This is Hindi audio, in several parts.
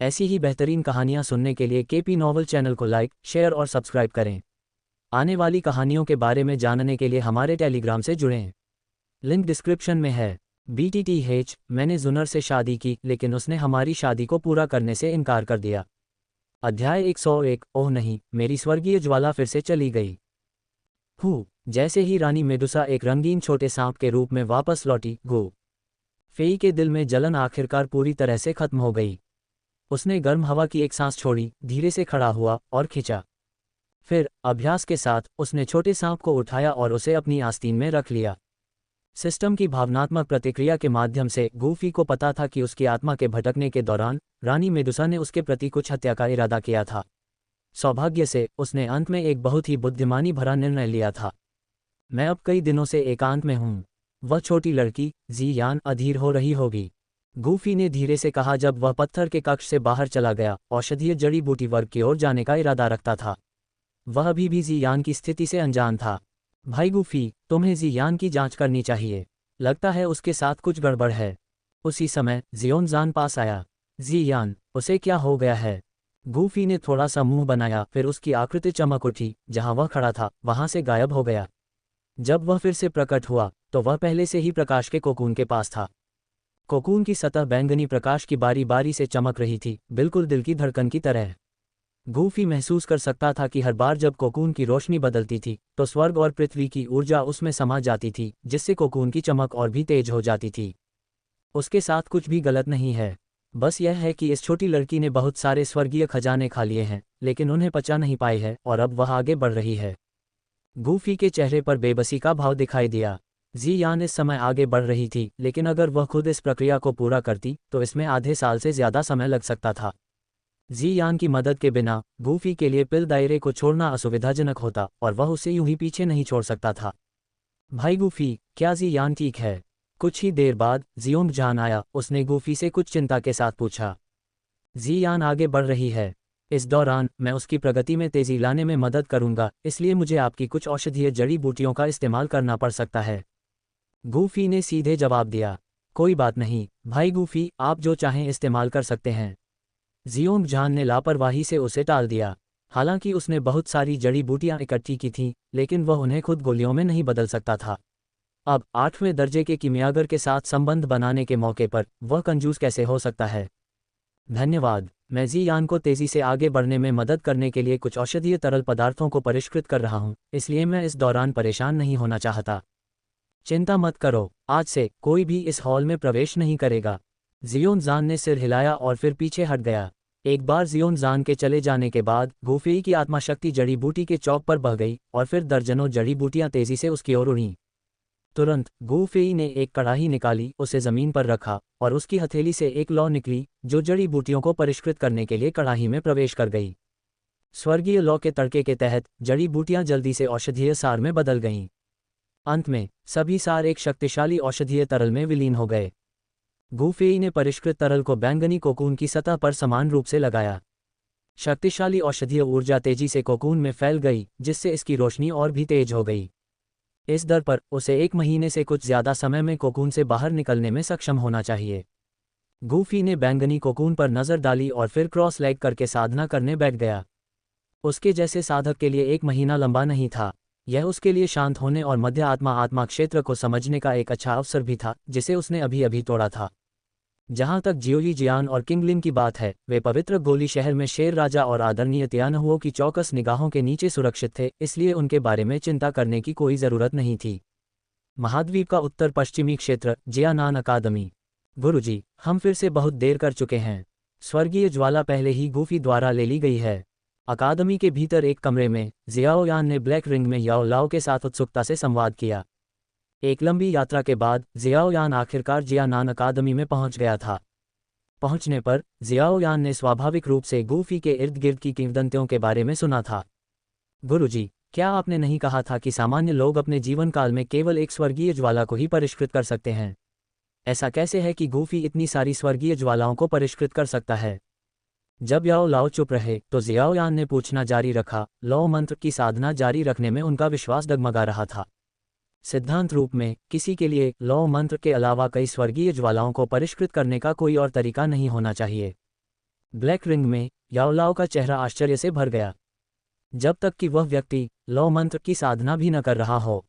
ऐसी ही बेहतरीन कहानियाँ सुनने के लिए केपी नॉवल चैनल को लाइक, शेयर और सब्सक्राइब करें। आने वाली कहानियों के बारे में जानने के लिए हमारे टेलीग्राम से जुड़ें। लिंक डिस्क्रिप्शन में है। BTTH, मैंने जुनर से शादी की लेकिन उसने हमारी शादी को पूरा करने से इनकार कर दिया। अध्याय 101। ओह नहीं, मेरी स्वर्गीय ज्वाला फिर से चली गई। जैसे ही रानी मेडुसा एक रंगीन छोटे सांप के रूप में वापस लौटी, फेई के दिल में जलन आखिरकार पूरी तरह से खत्म हो गई। उसने गर्म हवा की एक सांस छोड़ी, धीरे से खड़ा हुआ और खींचा। फिर अभ्यास के साथ उसने छोटे सांप को उठाया और उसे अपनी आस्तीन में रख लिया। सिस्टम की भावनात्मक प्रतिक्रिया के माध्यम से गूफी को पता था कि उसकी आत्मा के भटकने के दौरान रानी मेडुसा ने उसके प्रति कुछ हत्या का इरादा किया था। सौभाग्य से उसने अंत में एक बहुत ही बुद्धिमानी भरा निर्णय लिया था। मैं अब कई दिनों से एकांत में हूँ। वह छोटी लड़की जियान अधीर हो रही होगी, गूफी ने धीरे से कहा जब वह पत्थर के कक्ष से बाहर चला गया। औषधीय जड़ी बूटी वर्ग की ओर जाने का इरादा रखता था। वह अभी भी जियान की स्थिति से अनजान था। भाई गूफी, तुम्हें जियान की जांच करनी चाहिए। लगता है उसके साथ कुछ गड़बड़ है। उसी समय जियोनजान पास आया। जियान, उसे क्या हो गया है? गूफी ने थोड़ा सा मुंह बनाया, फिर उसकी आकृति चमक उठी। जहां वह खड़ा था वहां से गायब हो गया। जब वह फिर से प्रकट हुआ तो वह पहले से ही प्रकाश के कोकून के पास था। कोकून की सतह बैंगनी प्रकाश की बारी बारी से चमक रही थी, बिल्कुल दिल की धड़कन की तरह। गूफी महसूस कर सकता था कि हर बार जब कोकून की रोशनी बदलती थी तो स्वर्ग और पृथ्वी की ऊर्जा उसमें समा जाती थी, जिससे कोकून की चमक और भी तेज हो जाती थी। उसके साथ कुछ भी गलत नहीं है। बस यह है कि इस छोटी लड़की ने बहुत सारे स्वर्गीय खजाने खा लिए हैं, लेकिन उन्हें पचा नहीं पाई है और अब वह आगे बढ़ रही है। गूफी के चेहरे पर बेबसी का भाव दिखाई दिया। जियान इस समय आगे बढ़ रही थी, लेकिन अगर वह खुद इस प्रक्रिया को पूरा करती तो इसमें आधे साल से ज्यादा समय लग सकता था। जियान की मदद के बिना गूफी के लिए पिल दायरे को छोड़ना असुविधाजनक होता और वह उसे यूं ही पीछे नहीं छोड़ सकता था। भाई गूफी, क्या जियान ठीक है? कुछ ही देर बाद जियोंगजान आया। उसने गूफी से कुछ चिंता के साथ पूछा। जियान आगे बढ़ रही है। इस दौरान मैं उसकी प्रगति में तेजी लाने में मदद करूंगा, इसलिए मुझे आपकी कुछ औषधीय जड़ी बूटियों का इस्तेमाल करना पड़ सकता है। गूफी ने सीधे जवाब दिया। कोई बात नहीं भाई गूफी, आप जो चाहें इस्तेमाल कर सकते हैं। जियोंगजान ने लापरवाही से उसे टाल दिया। हालांकि उसने बहुत सारी जड़ी बूटियां इकट्ठी की थीं, लेकिन वह उन्हें खुद गोलियों में नहीं बदल सकता था। अब 8वें दर्जे के कीमियागर के साथ संबंध बनाने के मौके पर वह कंजूस कैसे हो सकता है? धन्यवाद। मैं जियान को तेजी से आगे बढ़ने में मदद करने के लिए कुछ औषधीय तरल पदार्थों को परिष्कृत कर रहा हूं, इसलिए मैं इस दौरान परेशान नहीं होना चाहता। चिंता मत करो, आज से कोई भी इस हॉल में प्रवेश नहीं करेगा। जियोंगजान ने सिर हिलाया और फिर पीछे हट गया। एक बार जियोंगजान के चले जाने के बाद गूफी की आत्माशक्ति जड़ी बूटी के चौक पर बह गई और फिर दर्जनों जड़ी बूटियां तेजी से उसकी ओर उड़ीं। तुरंत गूफी ने एक कड़ाही निकाली, उसे जमीन पर रखा और उसकी हथेली से एक लौ निकली जो जड़ी बूटियों को परिष्कृत करने के लिए कड़ाही में प्रवेश कर गई। स्वर्गीय लौ के तड़के के तहत जड़ी बूटियां जल्दी से औषधीय सार में बदल गईं। अंत में सभी सार एक शक्तिशाली औषधीय तरल में विलीन हो गए। गूफी ने परिष्कृत तरल को बैंगनी कोकून की सतह पर समान रूप से लगाया। शक्तिशाली औषधीय ऊर्जा तेजी से कोकून में फैल गई, जिससे इसकी रोशनी और भी तेज हो गई। इस दर पर उसे 1 महीने से कुछ ज्यादा समय में कोकून से बाहर निकलने में सक्षम होना चाहिए। गूफी ने बैंगनी कोकून पर नजर डाली और फिर क्रॉस लेग करके साधना करने बैठ गया। उसके जैसे साधक के लिए 1 महीना लंबा नहीं था। यह उसके लिए शांत होने और मध्य आत्मा क्षेत्र को समझने का एक अच्छा अवसर भी था, जिसे उसने अभी अभी तोड़ा था। जहां तक जियोई जियान और किंगलिन की बात है, वे पवित्र गोली शहर में शेर राजा और आदरणीय तियानहुओं की चौकस निगाहों के नीचे सुरक्षित थे, इसलिए उनके बारे में चिंता करने की कोई जरूरत नहीं थी। महाद्वीप का उत्तर पश्चिमी क्षेत्र, जियानान अकादमी। गुरुजी, हम फिर से बहुत देर कर चुके हैं। स्वर्गीय ज्वाला पहले ही गूफी द्वारा ले ली गई है। अकादमी के भीतर एक कमरे में जियाओयान ने ब्लैक रिंग में याओ लाओ के साथ उत्सुकता से संवाद किया। एक लंबी यात्रा के बाद जियाओयान आखिरकार जियानान अकादमी में पहुंच गया था। पहुंचने पर जियाओयान ने स्वाभाविक रूप से गूफी के इर्द गिर्द की किंवदंतियों के बारे में सुना था। गुरुजी, क्या आपने नहीं कहा था कि सामान्य लोग अपने जीवन काल में केवल एक स्वर्गीय ज्वाला को ही परिष्कृत कर सकते हैं? ऐसा कैसे है कि गूफी इतनी सारी स्वर्गीय ज्वालाओं को परिष्कृत कर सकता है? जब याओ लाओ चुप रहे तो जियाओयान ने पूछना जारी रखा। लौ मंत्र की साधना जारी रखने में उनका विश्वास डगमगा रहा था। सिद्धांत रूप में किसी के लिए लौ मंत्र के अलावा कई स्वर्गीय ज्वालाओं को परिष्कृत करने का कोई और तरीका नहीं होना चाहिए। ब्लैक रिंग में याओ लाओ का चेहरा आश्चर्य से भर गया, जब तक कि वह व्यक्ति लौ मंत्र की साधना भी न कर रहा हो।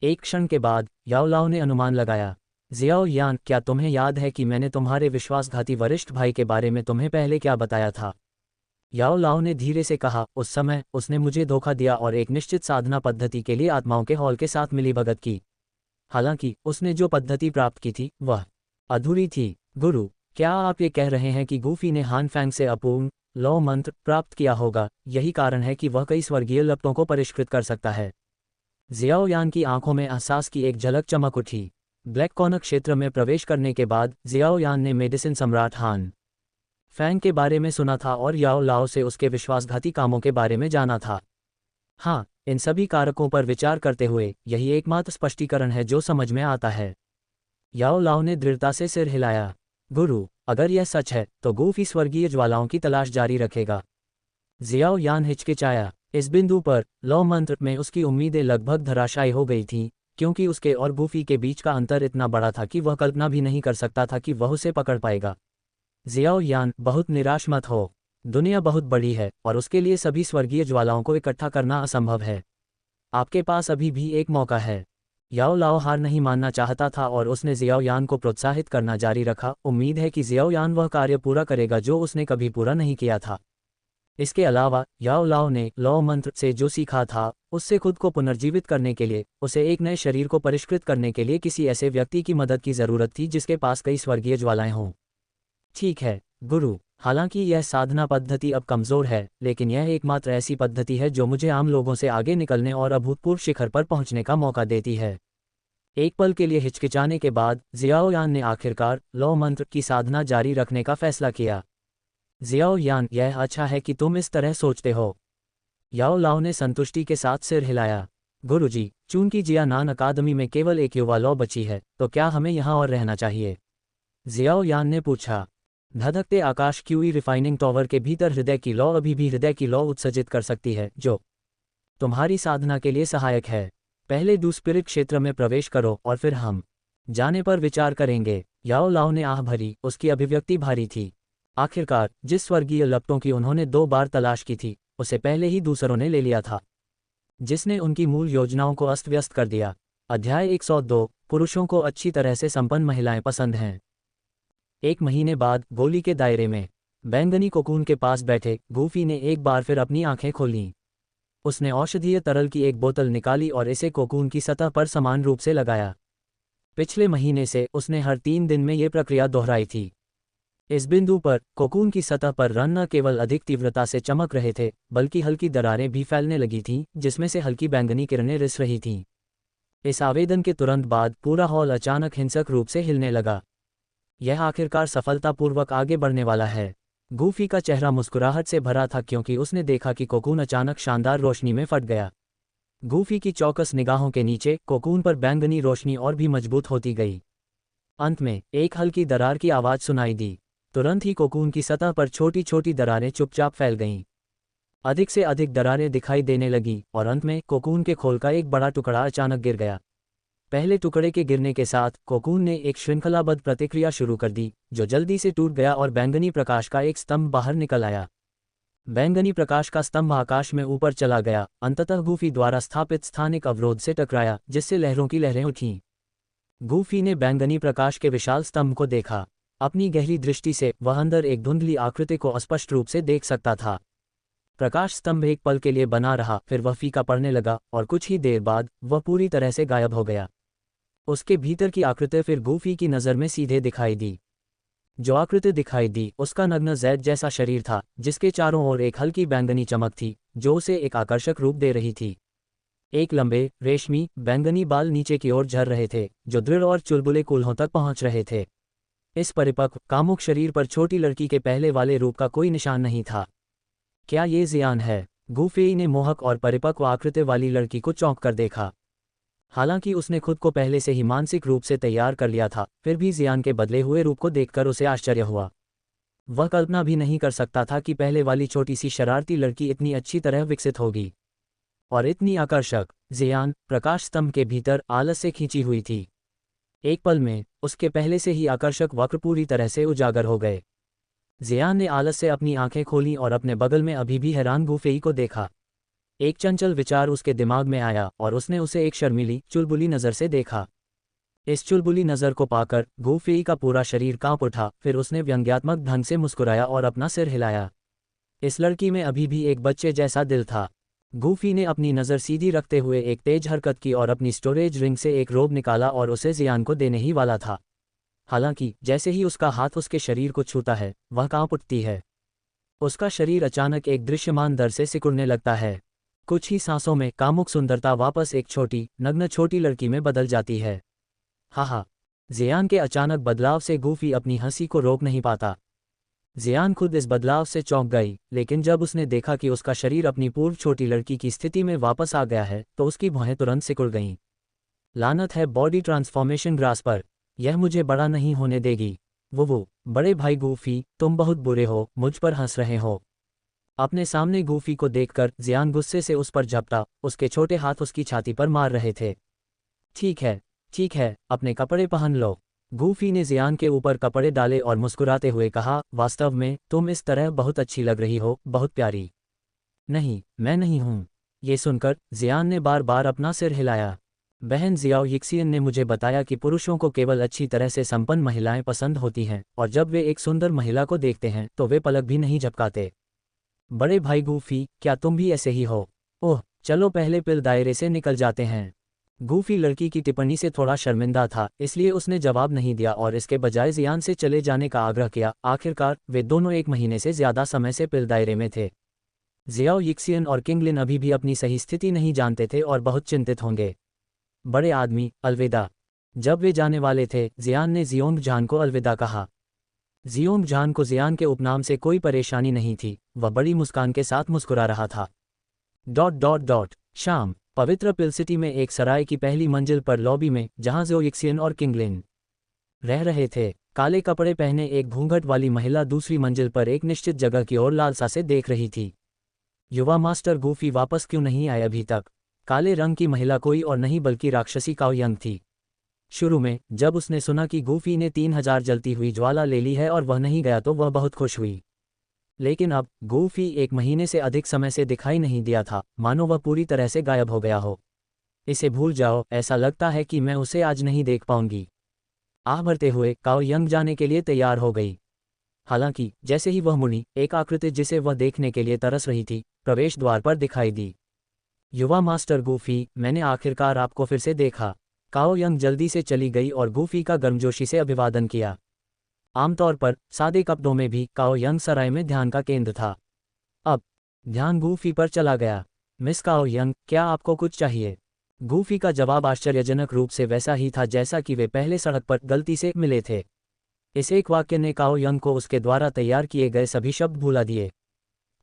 एक क्षण के बाद याओ लाओ ने अनुमान लगाया, जियाओ यान, क्या तुम्हें याद है कि मैंने तुम्हारे विश्वासघाती वरिष्ठ भाई के बारे में तुम्हें पहले क्या बताया था? याओ लाओ ने धीरे से कहा, उस समय उसने मुझे धोखा दिया और एक निश्चित साधना पद्धति के लिए आत्माओं के हॉल के साथ मिलीभगत की। हालांकि उसने जो पद्धति प्राप्त की थी वह अधूरी थी। गुरु, क्या आप ये कह रहे हैं कि गूफी ने हान फैंग से अपूर्ण लौ मंत्र प्राप्त किया होगा? यही कारण है कि वह कई स्वर्गीय लपटों को परिष्कृत कर सकता है। जियाओ यान की आंखों में एहसास की एक झलक चमक उठी। ब्लैक कॉर्नर क्षेत्र में प्रवेश करने के बाद जियाओ यान ने मेडिसिन सम्राट हान फैंग के बारे में सुना था और याओ लाओ से उसके विश्वासघाती कामों के बारे में जाना था। हाँ, इन सभी कारकों पर विचार करते हुए यही एकमात्र स्पष्टीकरण है जो समझ में आता है। याओ लाओ ने दृढ़ता से सिर हिलाया। गुरु, अगर यह सच है तो गूफी स्वर्गीय ज्वालाओं की तलाश जारी रखेगा। जियाओ यान हिचकिचाया। इस बिंदु पर लौ मंत्र में उसकी उम्मीदें लगभग धराशायी हो गई थीं, क्योंकि उसके और गूफी के बीच का अंतर इतना बड़ा था कि वह कल्पना भी नहीं कर सकता था कि वह उसे पकड़ पाएगा। जियाओ यान, बहुत निराश मत हो। दुनिया बहुत बड़ी है और उसके लिए सभी स्वर्गीय ज्वालाओं को इकट्ठा करना असंभव है। आपके पास अभी भी एक मौका है। याओ लाओ हार नहीं मानना चाहता था और उसने जियाओ यान को प्रोत्साहित करना जारी रखा। उम्मीद है कि जियाओ यान वह कार्य पूरा करेगा जो उसने कभी पूरा नहीं किया था। इसके अलावा याओ लाओ ने लौ मंत्र से जो सीखा था उससे खुद को पुनर्जीवित करने के लिए उसे एक नए शरीर को परिष्कृत करने के लिए किसी ऐसे व्यक्ति की मदद की जरूरत थी जिसके पास कई स्वर्गीय ज्वालाएं हों। ठीक है गुरु, हालांकि यह साधना पद्धति अब कमजोर है, लेकिन यह एकमात्र ऐसी पद्धति है जो मुझे आम लोगों से आगे निकलने और अभूतपूर्व शिखर पर पहुंचने का मौका देती है। एक पल के लिए हिचकिचाने के बाद जियाओ यान ने आखिरकार लौ मंत्र की साधना जारी रखने का फैसला किया। जियाओ यान, यह अच्छा है कि तुम इस तरह सोचते हो। याओ लाओ ने संतुष्टि के साथ सिर हिलाया। गुरुजी, चूंकि जिया नान अकादमी में केवल एक युवा लौ बची है तो क्या हमें यहाँ और रहना चाहिए? जियाओ यान ने पूछा। धधकते आकाश क्यूई रिफाइनिंग टॉवर के भीतर हृदय की लौ अभी भी हृदय की लौ उत्सर्जित कर सकती है जो तुम्हारी साधना के लिए सहायक है। पहले दूसपिरिट क्षेत्र में प्रवेश करो और फिर हम जाने पर विचार करेंगे। याओ लाओ ने आह भरी, उसकी अभिव्यक्ति भारी थी। आखिरकार जिस स्वर्गीय लपटों की उन्होंने 2 बार तलाश की थी उसे पहले ही दूसरों ने ले लिया था, जिसने उनकी मूल योजनाओं को अस्त व्यस्त कर दिया। अध्याय 102, पुरुषों को अच्छी तरह से संपन्न महिलाएं पसंद हैं। 1 महीने बाद गोली के दायरे में बैंगनी कोकून के पास बैठे गूफी ने एक बार फिर अपनी आंखें खोलीं। उसने औषधीय तरल की एक बोतल निकाली और इसे कोकून की सतह पर समान रूप से लगाया। पिछले महीने से उसने हर 3 दिन में ये प्रक्रिया दोहराई थी। इस बिंदु पर कोकून की सतह पर रंग न केवल अधिक तीव्रता से चमक रहे थे बल्कि हल्की दरारें भी फैलने लगी थीं जिसमें से हल्की बैंगनी किरणें रिस रही थीं। इस आवेदन के तुरंत बाद पूरा हॉल अचानक हिंसक रूप से हिलने लगा। यह आखिरकार सफलतापूर्वक आगे बढ़ने वाला है। गूफी का चेहरा मुस्कुराहट से भरा था क्योंकि उसने देखा कि कोकून अचानक शानदार रोशनी में फट गया। गूफी की चौकस निगाहों के नीचे कोकून पर बैंगनी रोशनी और भी मजबूत होती गई। अंत में एक हल्की दरार की आवाज सुनाई दी। तुरंत ही कोकून की सतह पर छोटी छोटी दरारें चुपचाप फैल गईं। अधिक से अधिक दरारें दिखाई देने लगीं और अंत में कोकून के खोल का एक बड़ा टुकड़ा अचानक गिर गया। पहले टुकड़े के गिरने के साथ कोकून ने एक श्रृंखलाबद्ध प्रतिक्रिया शुरू कर दी जो जल्दी से टूट गया और बैंगनी प्रकाश का एक स्तंभ बाहर निकल आया। बैंगनी प्रकाश का स्तंभ आकाश में ऊपर चला गया, अंततः गूफी द्वारा स्थापित स्थानिक अवरोध से टकराया जिससे लहरों की लहरें उठीं। गूफी ने बैंगनी प्रकाश के विशाल स्तंभ को देखा। अपनी गहरी दृष्टि से वह अंदर एक धुंधली आकृति को स्पष्ट रूप से देख सकता था। प्रकाश स्तंभ एक पल के लिए बना रहा, फिर वह फीका पड़ने लगा और कुछ ही देर बाद वह पूरी तरह से गायब हो गया। उसके भीतर की आकृति फिर गूफी की नज़र में सीधे दिखाई दी। जो आकृति दिखाई दी उसका नग्न जैद जैसा शरीर था जिसके चारों ओर एक हल्की बैंगनी चमक थी जो उसे एक आकर्षक रूप दे रही थी। एक लंबे रेशमी बैंगनी बाल नीचे की ओर झर रहे थे जो दृढ़ और चुलबुले कूल्हों तक पहुंच रहे थे। इस परिपक्व कामुक शरीर पर छोटी लड़की के पहले वाले रूप का कोई निशान नहीं था। क्या ये जियान है? गूफी ने मोहक और परिपक्व आकृति वाली लड़की को चौंक कर देखा। हालांकि उसने खुद को पहले से ही मानसिक रूप से तैयार कर लिया था, फिर भी जियान के बदले हुए रूप को देखकर उसे आश्चर्य हुआ। वह कल्पना भी नहीं कर सकता था कि पहले वाली छोटी सी शरारती लड़की इतनी अच्छी तरह विकसित होगी और इतनी आकर्षक। जियान प्रकाश स्तंभ के भीतर आलस से खींची हुई थी। एक पल में उसके पहले से ही आकर्षक वक्र पूरी तरह से उजागर हो गए। जियान ने आलस से अपनी आंखें खोलीं और अपने बगल में अभी भी हैरान गूफी को देखा। एक चंचल विचार उसके दिमाग में आया और उसने उसे एक शर्मीली, चुलबुली नज़र से देखा। इस चुलबुली नज़र को पाकर गूफी का पूरा शरीर कांप उठा। फिर उसने व्यंग्यात्मक ढंग से मुस्कुराया और अपना सिर हिलाया। इस लड़की में अभी भी एक बच्चे जैसा दिल था। गूफी ने अपनी नज़र सीधी रखते हुए एक तेज हरकत की और अपनी स्टोरेज रिंग से एक रोब निकाला और उसे जियान को देने ही वाला था। हालांकि जैसे ही उसका हाथ उसके शरीर को छूता है, वह कांप उठती है। उसका शरीर अचानक एक दृश्यमान दर से सिकुड़ने लगता है। कुछ ही सांसों में कामुक सुंदरता वापस एक छोटी, नग्न छोटी लड़की में बदल जाती है। हाहा। जियान के अचानक बदलाव से गूफी अपनी हंसी को रोक नहीं पाता। जियान खुद इस बदलाव से चौंक गई, लेकिन जब उसने देखा कि उसका शरीर अपनी पूर्व छोटी लड़की की स्थिति में वापस आ गया है तो उसकी भौहें तुरंत सिकुड़ गईं। लानत है बॉडी ट्रांसफॉर्मेशन ग्रास पर, यह मुझे बड़ा नहीं होने देगी। वो बड़े भाई गूफी, तुम बहुत बुरे हो, मुझ पर हंस रहे हो। अपने सामने गूफी को देखकर जियान गुस्से से उस पर झपटा। उसके छोटे हाथ उसकी छाती पर मार रहे थे। ठीक है, अपने कपड़े पहन लो। गूफी ने जियान के ऊपर कपड़े डाले और मुस्कुराते हुए कहा, वास्तव में तुम इस तरह बहुत अच्छी लग रही हो, बहुत प्यारी। नहीं, मैं नहीं हूँ। ये सुनकर जियान ने बार बार अपना सिर हिलाया। बहन जियाओ यिक्सियन ने मुझे बताया कि पुरुषों को केवल अच्छी तरह से संपन्न महिलाएं पसंद होती हैं, और जब वे एक सुंदर महिला को देखते हैं तो वे पलक भी नहीं झपकाते। बड़े भाई गूफी, क्या तुम भी ऐसे ही हो? ओह, चलो पहले पिल दायरे से निकल जाते हैं। गूफी लड़की की टिप्पणी से थोड़ा शर्मिंदा था, इसलिए उसने जवाब नहीं दिया और इसके बजाय जियान से चले जाने का आग्रह किया। आखिरकार वे दोनों 1 महीने से ज्यादा समय से पिल दायरे में थे। जियाओ यिक्सियन और किंगलिन अभी भी अपनी सही स्थिति नहीं जानते थे और बहुत चिंतित होंगे। बड़े आदमी, अलविदा। जब वे जाने वाले थे, जियान ने जियोंग जान को अलविदा कहा। जियोंग जान को जियान के उपनाम से कोई परेशानी नहीं थी, वह बड़ी मुस्कान के साथ मुस्कुरा रहा था। शाम। पवित्र पिल सिटी में एक सराय की पहली मंजिल पर लॉबी में, जहां जियो यिक्सियन और किंगलिन रह रहे थे, काले कपड़े पहने एक घूंघट वाली महिला दूसरी मंजिल पर एक निश्चित जगह की ओर लालसा से देख रही थी। युवा मास्टर गूफी वापस क्यों नहीं आए अभी तक? काले रंग की महिला कोई और नहीं बल्कि राक्षसी काओ यंग थी। शुरू में जब उसने सुना कि गूफी ने 3000 जलती हुई ज्वाला ले ली है और वह नहीं गया तो वह बहुत खुश हुई। लेकिन अब गूफी 1 महीने से अधिक समय से दिखाई नहीं दिया था, मानो वह पूरी तरह से गायब हो गया हो। इसे भूल जाओ, ऐसा लगता है कि मैं उसे आज नहीं देख पाऊंगी। आह भरते हुए काओ यंग जाने के लिए तैयार हो गई। हालांकि जैसे ही वह मुड़ी, एक आकृति जिसे वह देखने के लिए तरस रही थी, प्रवेश द्वार पर दिखाई दी। युवा मास्टर गूफी, मैंने आखिरकार आपको फिर से देखा। काओ यंग जल्दी से चली गई और गूफी का गर्मजोशी से अभिवादन किया। आमतौर पर सादे कपड़ों में भी काओ यंग सराय में ध्यान का केंद्र था। अब ध्यान गूफी पर चला गया। मिस काओ यंग, क्या आपको कुछ चाहिए? गूफी का जवाब आश्चर्यजनक रूप से वैसा ही था जैसा कि वे पहले सड़क पर गलती से मिले थे। इस एक वाक्य ने काओ यंग को उसके द्वारा तैयार किए गए सभी शब्द भुला दिए।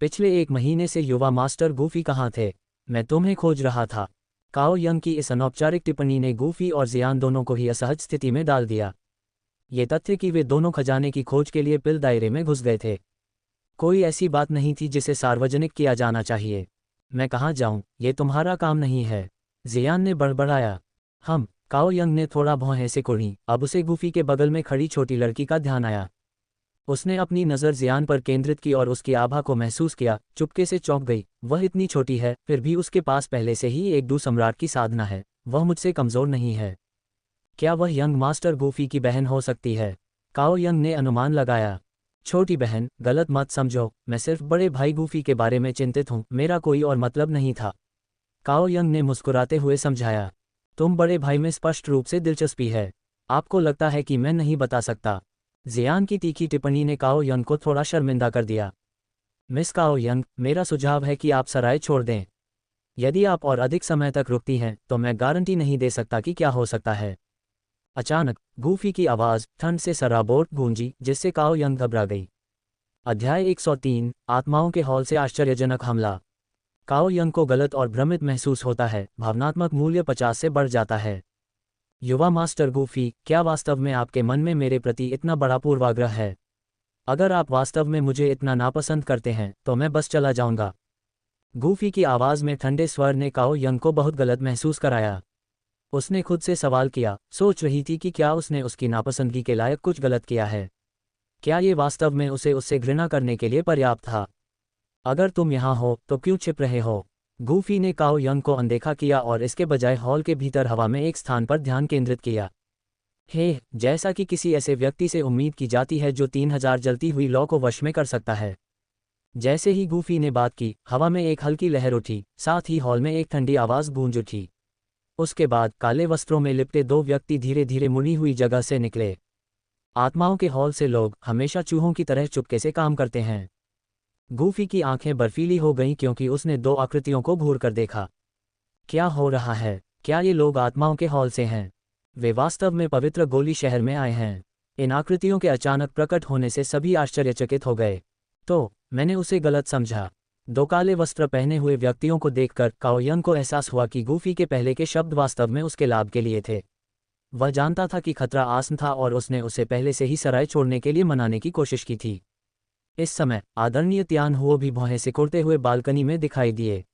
पिछले 1 महीने से युवा मास्टर गूफी कहाँ थे? मैं तुम्हें खोज रहा था। काओ यंग की इस अनौपचारिक टिप्पणी ने गूफी और जियान दोनों को ही असहज स्थिति में डाल दिया। ये तथ्य कि वे दोनों खजाने की खोज के लिए पिल दायरे में घुस गए थे, कोई ऐसी बात नहीं थी जिसे सार्वजनिक किया जाना चाहिए। मैं कहाँ जाऊं, ये तुम्हारा काम नहीं है, जियान ने बड़बड़ाया। काओ यंग ने थोड़ा भौहें सिकुड़ी। अब उसे गूफी के बगल में खड़ी छोटी लड़की का ध्यान आया। उसने अपनी नज़र जियान पर केंद्रित की और उसकी आभा को महसूस किया। चुपके से चौंक गई। वह इतनी छोटी है, फिर भी उसके पास पहले से ही एक सम्राट की साधना है। वह मुझसे कमज़ोर नहीं है। क्या वह यंग मास्टर गूफी की बहन हो सकती है? काओ यंग ने अनुमान लगाया। छोटी बहन, गलत मत समझो, मैं सिर्फ बड़े भाई गूफी के बारे में चिंतित हूँ, मेरा कोई और मतलब नहीं था। काओ यंग ने मुस्कुराते हुए समझाया। तुम बड़े भाई में स्पष्ट रूप से दिलचस्पी है। आपको लगता है कि मैं नहीं बता सकता। जियान की तीखी टिप्पणी ने काओ यंग को थोड़ा शर्मिंदा कर दिया। मिस काओ यंग, मेरा सुझाव है कि आप सराय छोड़ दें। यदि आप और अधिक समय तक रुकती हैं तो मैं गारंटी नहीं दे सकता कि क्या हो सकता है। अचानक गूफी की आवाज़ ठंड से सराबोर गूंजी, जिससे काओ यंग घबरा गई। अध्याय 103, आत्माओं के हॉल से आश्चर्यजनक हमला। काओ यंग को गलत और भ्रमित महसूस होता है। भावनात्मक मूल्य 50 से बढ़ जाता है। युवा मास्टर गूफी, क्या वास्तव में आपके मन में मेरे प्रति इतना बड़ा पूर्वाग्रह है? अगर आप वास्तव में मुझे इतना नापसंद करते हैं तो मैं बस चला जाऊंगा। गूफी की आवाज़ में ठंडे स्वर ने काओ यंग को बहुत गलत महसूस कराया। उसने खुद से सवाल किया, सोच रही थी कि क्या उसने उसकी नापसंदगी के लायक कुछ गलत किया है। क्या ये वास्तव में उसे उससे घृणा करने के लिए पर्याप्त था? अगर तुम यहाँ हो तो क्यों छिप रहे हो? गूफी ने काओ यंग को अनदेखा किया और इसके बजाय हॉल के भीतर हवा में एक स्थान पर ध्यान केंद्रित किया। हे, जैसा कि किसी ऐसे व्यक्ति से उम्मीद की जाती है जो 3000 जलती हुई लौ को वश में कर सकता है। जैसे ही गूफी ने बात की, हवा में एक हल्की लहर उठी, साथ ही हॉल में एक ठंडी आवाज़ गूंज उठी। उसके बाद काले वस्त्रों में लिपटे दो व्यक्ति धीरे धीरे मुड़ी हुई जगह से निकले। आत्माओं के हॉल से लोग हमेशा चूहों की तरह चुपके से काम करते हैं। गूफी की आंखें बर्फीली हो गईं क्योंकि उसने दो आकृतियों को घूर कर देखा। क्या हो रहा है? क्या ये लोग आत्माओं के हॉल से हैं? वे वास्तव में पवित्र गोली शहर में आए हैं। इन आकृतियों के अचानक प्रकट होने से सभी आश्चर्यचकित हो गए। तो मैंने उसे गलत समझा। दो काले वस्त्र पहने हुए व्यक्तियों को देखकर काओ यंग को एहसास हुआ कि गूफी के पहले के शब्द वास्तव में उसके लाभ के लिए थे। वह जानता था कि खतरा आसन था और उसने उसे पहले से ही सराय छोड़ने के लिए मनाने की कोशिश की थी। इस समय आदरणीय त्यान हुओ भी भौहें सिकुड़ते हुए बालकनी में दिखाई दिए।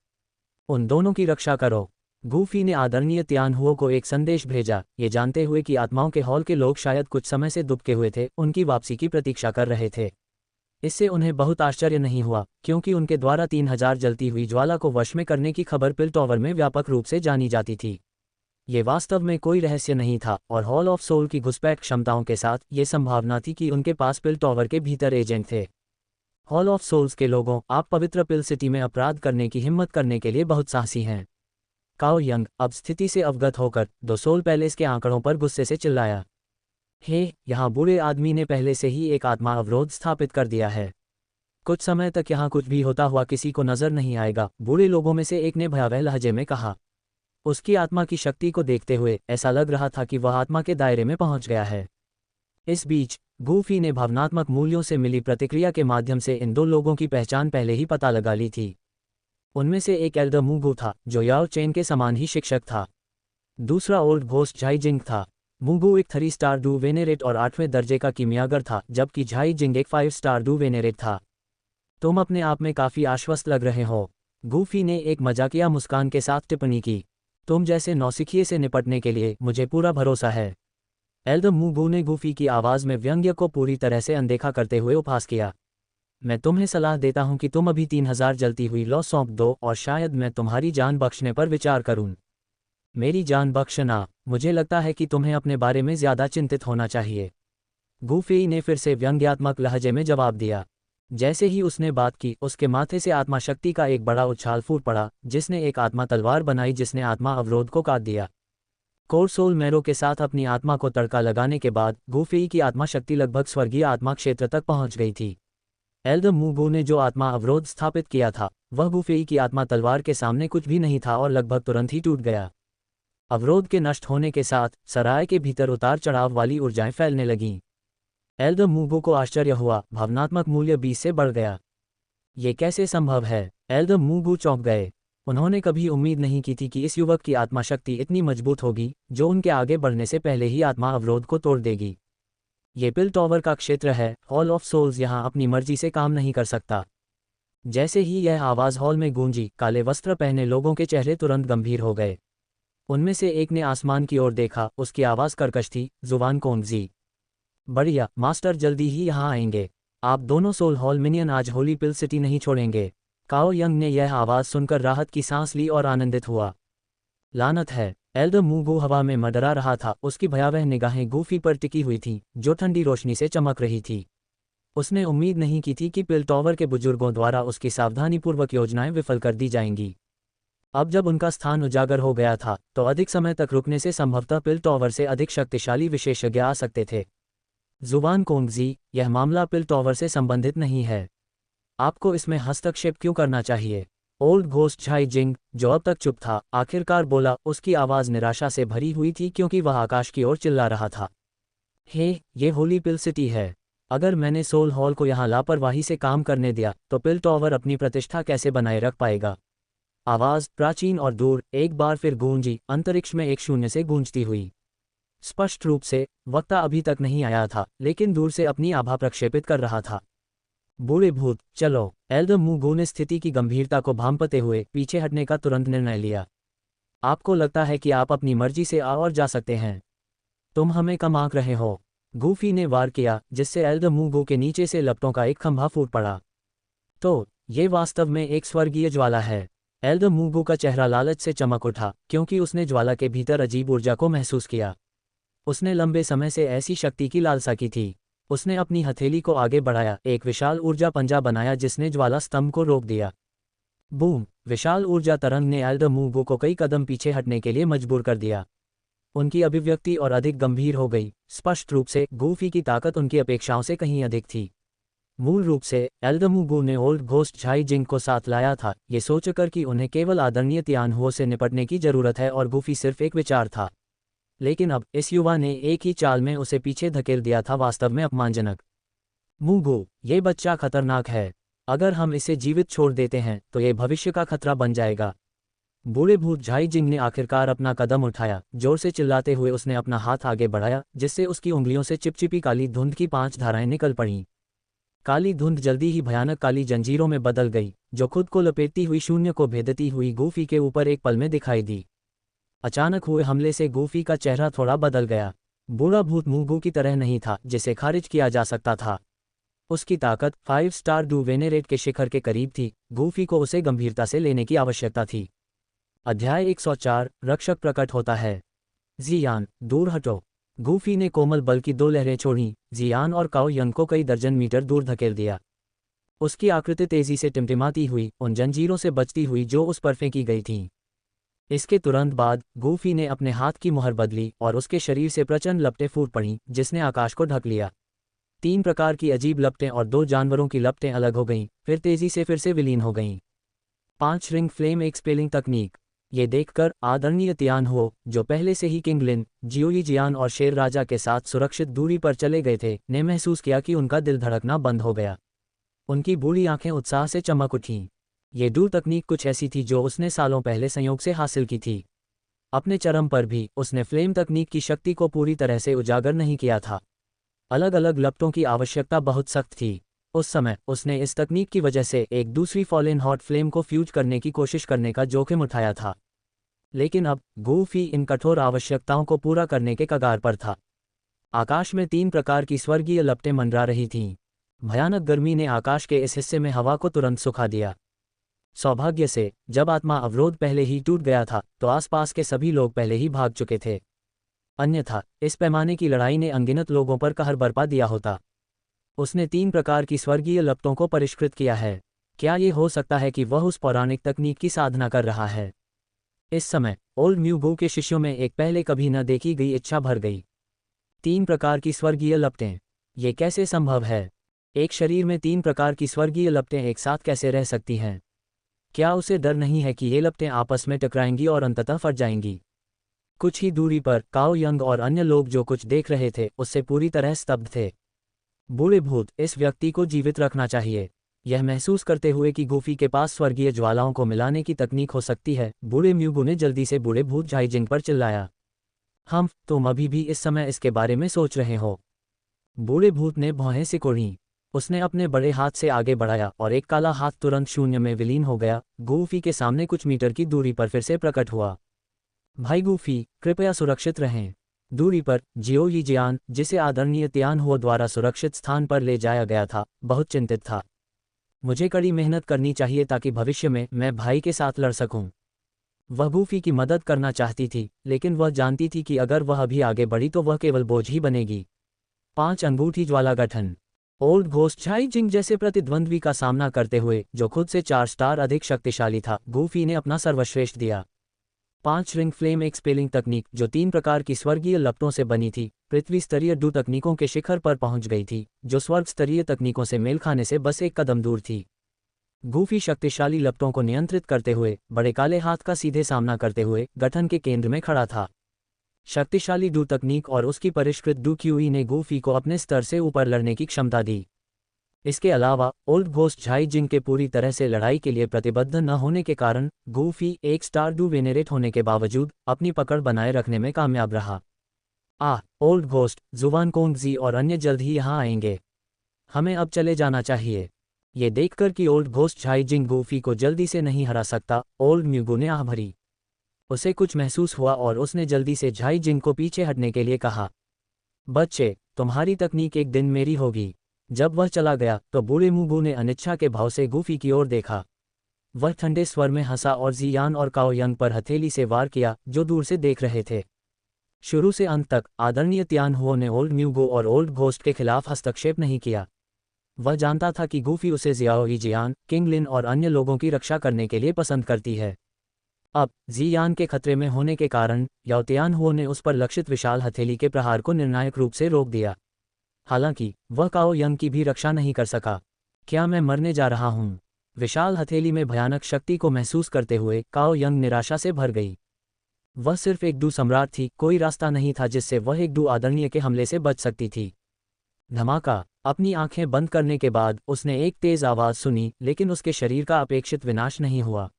उन दोनों की रक्षा करो। गूफी ने आदरणीय त्यान हुओ को एक संदेश भेजा, ये जानते हुए कि आत्माओं के हॉल के लोग शायद कुछ समय से दुबके हुए थे, उनकी वापसी की प्रतीक्षा कर रहे थे। इससे उन्हें बहुत आश्चर्य नहीं हुआ क्योंकि उनके द्वारा 3000 जलती हुई ज्वाला को वश में करने की खबर पिल टॉवर में व्यापक रूप से जानी जाती थी। ये वास्तव में कोई रहस्य नहीं था और हॉल ऑफ सोल की घुसपैठ क्षमताओं के साथ ये संभावना थी कि उनके पास पिल टॉवर के भीतर एजेंट थे। हॉल ऑफ सोल्स के लोगों, आप पवित्र पिल सिटी में अपराध करने की हिम्मत करने के लिए बहुत साहसी हैं। काओ यंग अब स्थिति से अवगत होकर दो सोल पैलेस के आंकड़ों पर गुस्से से चिल्लाया। हे, यहाँ बूढ़े आदमी ने पहले से ही एक आत्मा अवरोध स्थापित कर दिया है। कुछ समय तक यहाँ कुछ भी होता हुआ किसी को नजर नहीं आएगा, बूढ़े लोगों में से एक ने भयावह लहजे में कहा। उसकी आत्मा की शक्ति को देखते हुए ऐसा लग रहा था कि वह आत्मा के दायरे में पहुंच गया है। इस बीच गूफी ने भावनात्मक मूल्यों से मिली प्रतिक्रिया के माध्यम से इन दो लोगों की पहचान पहले ही पता लगा ली थी। उनमें से एक एल्डर मूगू था जो याओ चेन के समान ही शिक्षक था। दूसरा ओल्ड घोस्ट झाई जिंग था। मूगू एक 3 स्टार डू वेनेरेट और 8वें दर्जे का कीमियागर था, जबकि झाई जिंग एक 5 स्टार डू वेनेरेट था। तुम अपने आप में काफी आश्वस्त लग रहे हो, गूफी ने एक मजाकिया मुस्कान के साथ टिप्पणी की। तुम जैसे नौसिखिए से निपटने के लिए मुझे पूरा भरोसा है। एल्डर मूगू ने गूफी की आवाज में व्यंग्य को पूरी तरह से अनदेखा करते हुए उपहास किया। मैं तुम्हें सलाह देता हूं कि तुम अभी 3000 जलती हुई लौ सौंप दो और शायद मैं तुम्हारी जान बख्शने पर विचार करूं। मेरी जान बख्शना? मुझे लगता है कि तुम्हें अपने बारे में ज्यादा चिंतित होना चाहिए, गूफी ने फिर से व्यंग्यात्मक लहजे में जवाब दिया। जैसे ही उसने बात की, उसके माथे से आत्मा शक्ति का एक बड़ा उछाल फूट पड़ा, जिसने एक आत्मा तलवार बनाई जिसने आत्मा अवरोध को काट दिया। कोर सोल मैरो के साथ अपनी आत्मा को तड़का लगाने के बाद गूफी की आत्मा शक्ति लगभग स्वर्गीय आत्मा क्षेत्र तक पहुंच गई थी। एल्डर मूगू ने जो आत्मा अवरोध स्थापित किया था, वह गूफी की आत्मा तलवार के सामने कुछ भी नहीं था और लगभग तुरंत ही टूट गया। अवरोध के नष्ट होने के साथ सराय के भीतर उतार चढ़ाव वाली ऊर्जाएं फैलने लगीं। एल्डर मूगू को आश्चर्य हुआ, भावनात्मक मूल्य 20 से बढ़ गया। ये कैसे संभव है? एल्डर मूगू चौंक गए। उन्होंने कभी उम्मीद नहीं की थी कि इस युवक की आत्मा शक्ति इतनी मजबूत होगी जो उनके आगे बढ़ने से पहले ही आत्मा अवरोध को तोड़ देगी। ये पिल टॉवर का क्षेत्र है, हॉल ऑफ सोल्स यहाँ अपनी मर्जी से काम नहीं कर सकता। जैसे ही यह आवाज़ हॉल में गूंजी, काले वस्त्र पहने लोगों के चेहरे तुरंत गंभीर हो गए। उनमें से एक ने आसमान की ओर देखा, उसकी आवाज़ कर्कश थी, जुबान कोंगजी। बढ़िया, मास्टर जल्दी ही यहाँ आएंगे। आप दोनों सोल हॉल मिनियन आज होली पिल सिटी नहीं छोड़ेंगे। काओ यंग ने यह आवाज़ सुनकर राहत की सांस ली और आनंदित हुआ। लानत है, एल्डर मूगू हवा में मंडरा रहा था, उसकी भयावह निगाहें गूफी पर टिकी हुई थीं, जो ठंडी रोशनी से चमक रही थी। उसने उम्मीद नहीं की थी कि पिल टॉवर के बुजुर्गों द्वारा उसकी सावधानीपूर्वक योजनाएं विफल कर दी जाएंगी। अब जब उनका स्थान उजागर हो गया था, तो अधिक समय तक रुकने से संभवतः पिल टॉवर से अधिक शक्तिशाली विशेषज्ञ आ सकते थे। जुबान कोंगजी, यह मामला पिल टॉवर से संबंधित नहीं है। आपको इसमें हस्तक्षेप क्यों करना चाहिए? ओल्ड घोस्ट झाई जिंग, जो अब तक चुप था, आखिरकार बोला। उसकी आवाज़ निराशा से भरी हुई थी क्योंकि वह आकाश की ओर चिल्ला रहा था। हे, ये होली पिल सिटी है। अगर मैंने सोल हॉल को यहाँ लापरवाही से काम करने दिया तो पिल टॉवर अपनी प्रतिष्ठा कैसे बनाए रख पाएगा? आवाज़ प्राचीन और दूर एक बार फिर गूंजी, अंतरिक्ष में एक शून्य से गूंजती हुई। स्पष्ट रूप से वक्ता अभी तक नहीं आया था, लेकिन दूर से अपनी आभा प्रक्षेपित कर रहा था। बूढ़े भूत, चलो। एल्डर मूगू ने स्थिति की गंभीरता को भांपते हुए पीछे हटने का तुरंत निर्णय लिया। आपको लगता है कि आप अपनी मर्जी से आ और जा सकते हैं? तुम हमें कम आंक रहे हो। गूफी ने वार किया, जिससे एल्डमूगो के नीचे से लपटों का एक खंभा फूट पड़ा। तो ये वास्तव में एक स्वर्गीय ज्वाला है। एल्डमूगो का चेहरा लालच से चमक उठा, क्योंकि उसने ज्वाला के भीतर अजीब ऊर्जा को महसूस किया। उसने लंबे समय से ऐसी शक्ति की लालसा की थी। उसने अपनी हथेली को आगे बढ़ाया, एक विशाल ऊर्जा पंजा बनाया जिसने ज्वाला स्तंभ को रोक दिया। बूम! विशाल ऊर्जा तरंग ने एल्डमूगो को कई कदम पीछे हटने के लिए मजबूर कर दिया। उनकी अभिव्यक्ति और अधिक गंभीर हो गई। स्पष्ट रूप से गूफी की ताकत उनकी अपेक्षाओं से कहीं अधिक थी। मूल रूप से एल्डमूगो ने ओल्ड घोस्ट झाई जिंग को साथ लाया था, ये सोचकर कि उन्हें केवल आदरणीय तियानहुओ से निपटने की जरूरत है और गूफी सिर्फ एक विचार था। लेकिन अब इस युवा ने एक ही चाल में उसे पीछे धकेल दिया था, वास्तव में अपमानजनक। मूगो, ये बच्चा खतरनाक है। अगर हम इसे जीवित छोड़ देते हैं तो ये भविष्य का खतरा बन जाएगा। बूढ़े भूत झाई जिंग ने आखिरकार अपना कदम उठाया। जोर से चिल्लाते हुए उसने अपना हाथ आगे बढ़ाया, जिससे उसकी उंगलियों से चिपचिपी काली धुंध की 5 धाराएं निकल पड़ीं। काली धुंध जल्दी ही भयानक काली जंजीरों में बदल गई, जो खुद को लपेटती हुई शून्य को भेदती हुई गूफी के ऊपर एक पल में दिखाई दी। अचानक हुए हमले से गूफी का चेहरा थोड़ा बदल गया। बूढ़ा भूत मूगू की तरह नहीं था, जिसे खारिज किया जा सकता था। उसकी ताकत 5 स्टार डू वेनेरेट के शिखर के करीब थी। गूफी को उसे गंभीरता से लेने की आवश्यकता थी। अध्याय 104, रक्षक प्रकट होता है। जियान, दूर हटो। गूफी ने कोमल बल की 2 लहरें छोड़ीं, जियान और काओ यंग को कई दर्जन मीटर दूर धकेल दिया। उसकी आकृति तेजी से टिमटिमाती हुई, उन जंजीरों से बचती हुई जो उस पर फेंकी गई थीं। इसके तुरंत बाद गूफी ने अपने हाथ की मुहर बदली और उसके शरीर से प्रचंड लपटें फूट पड़ीं, जिसने आकाश को ढक लिया। 3 प्रकार की अजीब लपटें और 2 जानवरों की लपटें अलग हो गईं, फिर तेजी से फिर से विलीन हो गईं। 5 रिंग फ्लेम एक्सपेलिंग तकनीक। ये देखकर आदरणीय तियानहुओ, जो पहले से ही किंग लिन, जियोई जियान और शेर राजा के साथ सुरक्षित दूरी पर चले गए थे, ने महसूस किया कि उनका दिल धड़कना बंद हो गया। उनकी बूढ़ी आंखें उत्साह से चमक उठीं। ये डू तकनीक कुछ ऐसी थी जो उसने सालों पहले संयोग से हासिल की थी। अपने चरम पर भी उसने फ्लेम तकनीक की शक्ति को पूरी तरह से उजागर नहीं किया था। अलग अलग लपटों की आवश्यकता बहुत सख्त थी। उस समय उसने इस तकनीक की वजह से एक दूसरी फॉलन हॉट फ्लेम को फ्यूज करने की कोशिश करने का जोखिम उठाया था। लेकिन अब गूफी इन कठोर आवश्यकताओं को पूरा करने के कगार पर था। आकाश में 3 प्रकार की स्वर्गीय लपटें मंडरा रही थीं। भयानक गर्मी ने आकाश के इस हिस्से में हवा को तुरंत सुखा दिया। सौभाग्य से जब आत्मा अवरोध पहले ही टूट गया था तो आसपास के सभी लोग पहले ही भाग चुके थे। अन्यथा इस पैमाने की लड़ाई ने अनगिनत लोगों पर कहर बरपा दिया होता। उसने 3 प्रकार की स्वर्गीय लपटों को परिष्कृत किया है। क्या ये हो सकता है कि वह उस पौराणिक तकनीक की साधना कर रहा है? इस समय ओल्ड म्यूगो के शिष्यों में एक पहले कभी न देखी गई इच्छा भर गई। 3 प्रकार की स्वर्गीय लपटें, ये कैसे संभव है? एक शरीर में 3 प्रकार की स्वर्गीय लपटें एक साथ कैसे रह सकती हैं? क्या उसे डर नहीं है कि ये लपटें आपस में टकराएंगी और अंततः फट जाएंगी? कुछ ही दूरी पर काओ यंग और अन्य लोग जो कुछ देख रहे थे उससे पूरी तरह स्तब्ध थे। बूढ़े भूत, इस व्यक्ति को जीवित रखना चाहिए। यह महसूस करते हुए कि गूफी के पास स्वर्गीय ज्वालाओं को मिलाने की तकनीक हो सकती है, बूढ़े म्यूगो ने जल्दी से बूढ़े भूत झाई जिंग पर चिल्लाया। तुम अभी भी इस समय इसके बारे में सोच रहे हो? बूढ़े भूत ने भौहें सिकोड़ीं। उसने अपने बड़े हाथ से आगे बढ़ाया और एक काला हाथ तुरंत शून्य में विलीन हो गया। गूफी के सामने कुछ मीटर की दूरी पर फिर से प्रकट हुआ। भाई गूफी, कृपया सुरक्षित रहें। दूरी पर जियोई जियान, जिसे आदरणीय तियानहुओ द्वारा सुरक्षित स्थान पर ले जाया गया था, बहुत चिंतित था। मुझे कड़ी मेहनत करनी चाहिए ताकि भविष्य में मैं भाई के साथ लड़ सकूं। वह गूफी की मदद करना चाहती थी, लेकिन वह जानती थी कि अगर वह अभी आगे बढ़ी तो वह केवल बोझ ही बनेगी। 5 अंगूठी ज्वाला गठन। ओल्ड घोस्ट झाई जिंग जैसे प्रतिद्वंद्वी का सामना करते हुए, जो खुद से 4 स्टार अधिक शक्तिशाली था, गूफी ने अपना सर्वश्रेष्ठ दिया। 5 रिंग फ्लेम एक्सपेलिंग तकनीक, जो 3 प्रकार की स्वर्गीय लपटों से बनी थी, पृथ्वी स्तरीय डू तकनीकों के शिखर पर पहुंच गई थी, जो स्वर्ग स्तरीय तकनीकों से मेल खाने से बस एक कदम दूर थी। गूफी शक्तिशाली लपटों को नियंत्रित करते हुए, बड़े काले हाथ का सीधे सामना करते हुए गठन के केंद्र में खड़ा था। शक्तिशाली डू तकनीक और उसकी परिष्कृत डू क्यूई ने गूफी को अपने स्तर से ऊपर लड़ने की क्षमता दी। इसके अलावा ओल्ड घोस्ट झाई जिंग के पूरी तरह से लड़ाई के लिए प्रतिबद्ध न होने के कारण गूफी 1 स्टार डू वेनेरेट होने के बावजूद अपनी पकड़ बनाए रखने में कामयाब रहा। ओल्ड घोस्ट, जुवान कोंगजी और अन्य जल्द ही यहाँ आएंगे। हमें अब चले जाना चाहिए। ये देखकर कि ओल्ड घोस्ट झाई जिंग गूफी को जल्दी से नहीं हरा सकता, ओल्ड म्यूगो ने आह भरी। उसे कुछ महसूस हुआ और उसने जल्दी से झाई जिंग को पीछे हटने के लिए कहा। बच्चे, तुम्हारी तकनीक एक दिन मेरी होगी। जब वह चला गया तो बूढ़े मूगू ने अनिच्छा के भाव से गूफी की ओर देखा। वह ठंडे स्वर में हंसा और जियान और काओ यंग पर हथेली से वार किया, जो दूर से देख रहे थे। शुरू से अंत तक आदरणीय तियान हुओ ने ओल्ड म्यूगो और ओल्ड घोस्ट के खिलाफ हस्तक्षेप नहीं किया। वह जानता था कि गूफी उसे जियाओई जियान, किंग लिन और अन्य लोगों की रक्षा करने के लिए पसंद करती है। अब जियान के खतरे में होने के कारण याओ तियान हुओ ने उस पर लक्षित विशाल हथेली के प्रहार को निर्णायक रूप से रोक दिया। हालांकि वह काओ यंग की भी रक्षा नहीं कर सका। क्या मैं मरने जा रहा हूँ? विशाल हथेली में भयानक शक्ति को महसूस करते हुए काओ यंग निराशा से भर गई। वह सिर्फ एक डू सम्राट थी, कोई रास्ता नहीं था जिससे वह एक डू आदरणीय के हमले से बच सकती थी। धमाका! अपनी आंखें बंद करने के बाद उसने एक तेज आवाज सुनी, लेकिन उसके शरीर का अपेक्षित विनाश नहीं हुआ।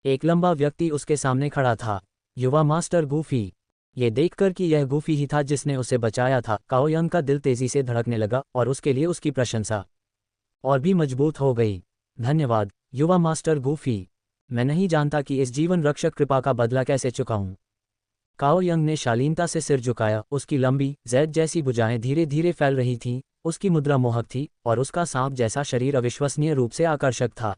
एक लंबा व्यक्ति उसके सामने खड़ा था, युवा मास्टर गूफी। ये देखकर कि यह गूफी ही था जिसने उसे बचाया था, काओ यंग का दिल तेजी से धड़कने लगा और उसके लिए उसकी प्रशंसा और भी मजबूत हो गई। धन्यवाद, युवा मास्टर गूफी। मैं नहीं जानता कि इस जीवन रक्षक कृपा का बदला कैसे चुकाऊं। काओ यंग ने शालीनता से सिर झुकाया, उसकी लंबी जैद जैसी भुजाएं धीरे धीरे फैल रही थीं, उसकी मुद्रा मोहक थी और उसका सांप जैसा शरीर अविश्वसनीय रूप से आकर्षक था।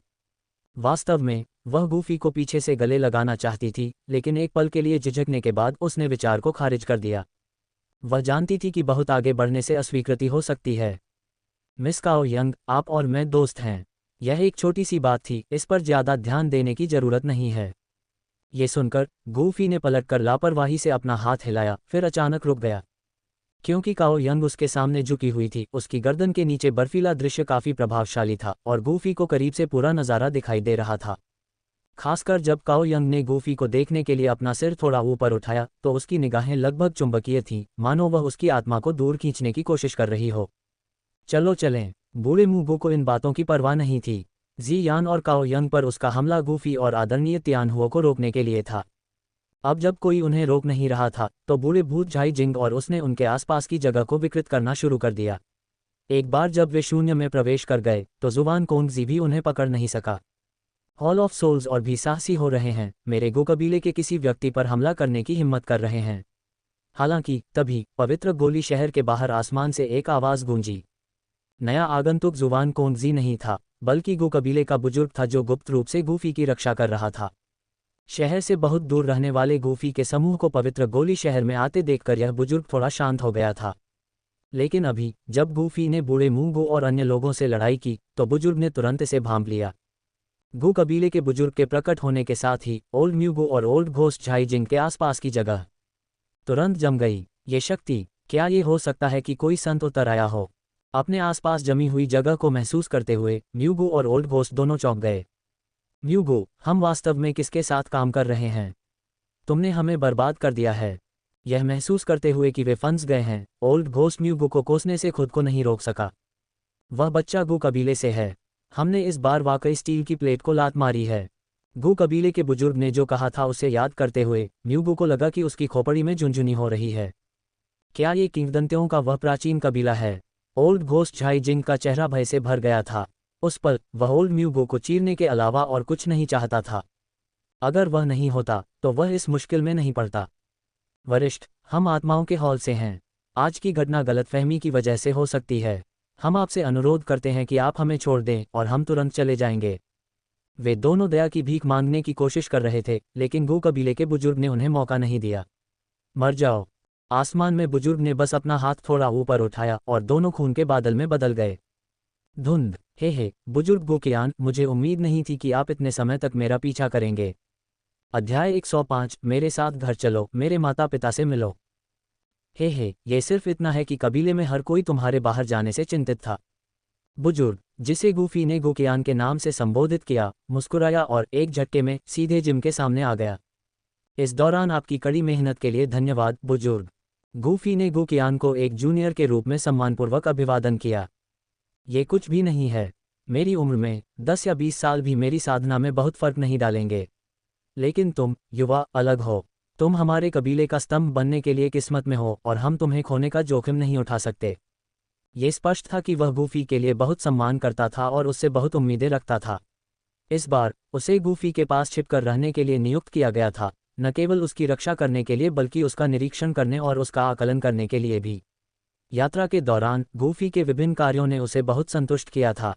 वास्तव में वह गूफी को पीछे से गले लगाना चाहती थी, लेकिन एक पल के लिए झिझकने के बाद उसने विचार को खारिज कर दिया। वह जानती थी कि बहुत आगे बढ़ने से अस्वीकृति हो सकती है। मिस काओ यंग, आप और मैं दोस्त हैं। यह एक छोटी सी बात थी, इस पर ज्यादा ध्यान देने की जरूरत नहीं है। ये सुनकर गूफी ने पलटकर लापरवाही से अपना हाथ हिलाया, फिर अचानक रुक गया। क्योंकि काओ यंग उसके सामने झुकी हुई थी, उसकी गर्दन के नीचे बर्फीला दृश्य काफी प्रभावशाली था और गूफी को करीब से पूरा नज़ारा दिखाई दे रहा था। खासकर जब काओ यंग ने गूफी को देखने के लिए अपना सिर थोड़ा ऊपर उठाया तो उसकी निगाहें लगभग चुंबकीय थीं, मानो वह उसकी आत्मा को दूर खींचने की कोशिश कर रही हो। चलो चलें। बूढ़े मूगो को इन बातों की परवाह नहीं थी। जियान और काओ यंग पर उसका हमला गूफी और आदरणीय तियान हुओ को रोकने के लिए था। अब जब कोई उन्हें रोक नहीं रहा था तो बूढ़े भूत झाई जिंग और उसने उनके आसपास की जगह को विकृत करना शुरू कर दिया। एक बार जब वे शून्य में प्रवेश कर गए तो जुबान कोंगजी भी उन्हें पकड़ नहीं सका। हॉल ऑफ सोल्स और भी साहसी हो रहे हैं, मेरे गो कबीले के किसी व्यक्ति पर हमला करने की हिम्मत कर रहे हैं। हालांकि तभी पवित्र गोली शहर के बाहर आसमान से एक आवाज़ गूंजी। नया आगंतुक जुबान कोंगजी नहीं था, बल्कि गो कबीले का बुजुर्ग था जो गुप्त रूप से गूफी की रक्षा कर रहा था। शहर से बहुत दूर रहने वाले गूफी के समूह को पवित्र गोली शहर में आते देखकर यह बुजुर्ग थोड़ा शांत हो गया था। लेकिन अभी जब गूफी ने बूढ़े मूंगो और अन्य लोगों से लड़ाई की तो बुजुर्ग ने तुरंत इसे भांप लिया। गू कबीले के बुजुर्ग के प्रकट होने के साथ ही ओल्ड म्यूगो और ओल्ड घोस्ट झाई जिंग के आसपास की जगह तुरंत जम गई। ये शक्ति, क्या ये हो सकता है कि कोई संत उतर आया हो? अपने आसपास जमी हुई जगह को महसूस करते हुए म्यूगो और ओल्ड घोस्ट दोनों चौंक गए। म्यूगो, हम वास्तव में किसके साथ काम कर रहे हैं? तुमने हमें बर्बाद कर दिया है। यह महसूस करते हुए कि वे फंस गए हैं, ओल्ड घोस्ट म्यूगो को कोसने से खुद को नहीं रोक सका। वह बच्चा गू कबीले से है। हमने इस बार वाकई स्टील की प्लेट को लात मारी है। गू कबीले के बुजुर्ग ने जो कहा था उसे याद करते हुए म्यूगो को लगा कि उसकी खोपड़ी में झुनझुनी हो रही है। क्या ये किंवदंतियों का वह प्राचीन कबीला है? ओल्ड घोस्ट झाई जिंग का चेहरा भय से भर गया था। उस पल वह ओल्ड म्यूगो को चीरने के अलावा और कुछ नहीं चाहता था। अगर वह नहीं होता तो वह इस मुश्किल में नहीं पड़ता। वरिष्ठ, हम आत्माओं के हॉल से हैं। आज की घटना गलतफहमी की वजह से हो सकती है। हम आपसे अनुरोध करते हैं कि आप हमें छोड़ दें और हम तुरंत चले जाएंगे। वे दोनों दया की भीख मांगने की कोशिश कर रहे थे, लेकिन गू कबीले के बुजुर्ग ने उन्हें मौका नहीं दिया। मर जाओ। आसमान में बुजुर्ग ने बस अपना हाथ थोड़ा ऊपर उठाया और दोनों खून के बादल में बदल गए। धुंध। हे बुजुर्ग गोकियान, मुझे उम्मीद नहीं थी कि आप इतने समय तक मेरा पीछा करेंगे। अध्याय 105, मेरे साथ घर चलो, मेरे माता पिता से मिलो। हे ये सिर्फ इतना है कि कबीले में हर कोई तुम्हारे बाहर जाने से चिंतित था। बुजुर्ग, जिसे गूफी ने गोकियान के नाम से संबोधित किया, मुस्कुराया और एक झटके में सीधे जिम के सामने आ गया। इस दौरान आपकी कड़ी मेहनत के लिए धन्यवाद बुजुर्ग। गूफी ने गोकियान को एक जूनियर के रूप में सम्मानपूर्वक अभिवादन किया। ये कुछ भी नहीं है। मेरी उम्र में 10 या 20 साल भी मेरी साधना में बहुत फर्क नहीं डालेंगे। लेकिन तुम, युवा, अलग हो। तुम हमारे कबीले का स्तंभ बनने के लिए किस्मत में हो और हम तुम्हें खोने का जोखिम नहीं उठा सकते। ये स्पष्ट था कि वह गूफी के लिए बहुत सम्मान करता था और उससे बहुत उम्मीदें रखता था। इस बार उसे गूफी के पास छिपकर रहने के लिए नियुक्त किया गया था, न केवल उसकी रक्षा करने के लिए बल्कि उसका निरीक्षण करने और उसका आकलन करने के लिए भी। यात्रा के दौरान गूफी के विभिन्न कार्यों ने उसे बहुत संतुष्ट किया था।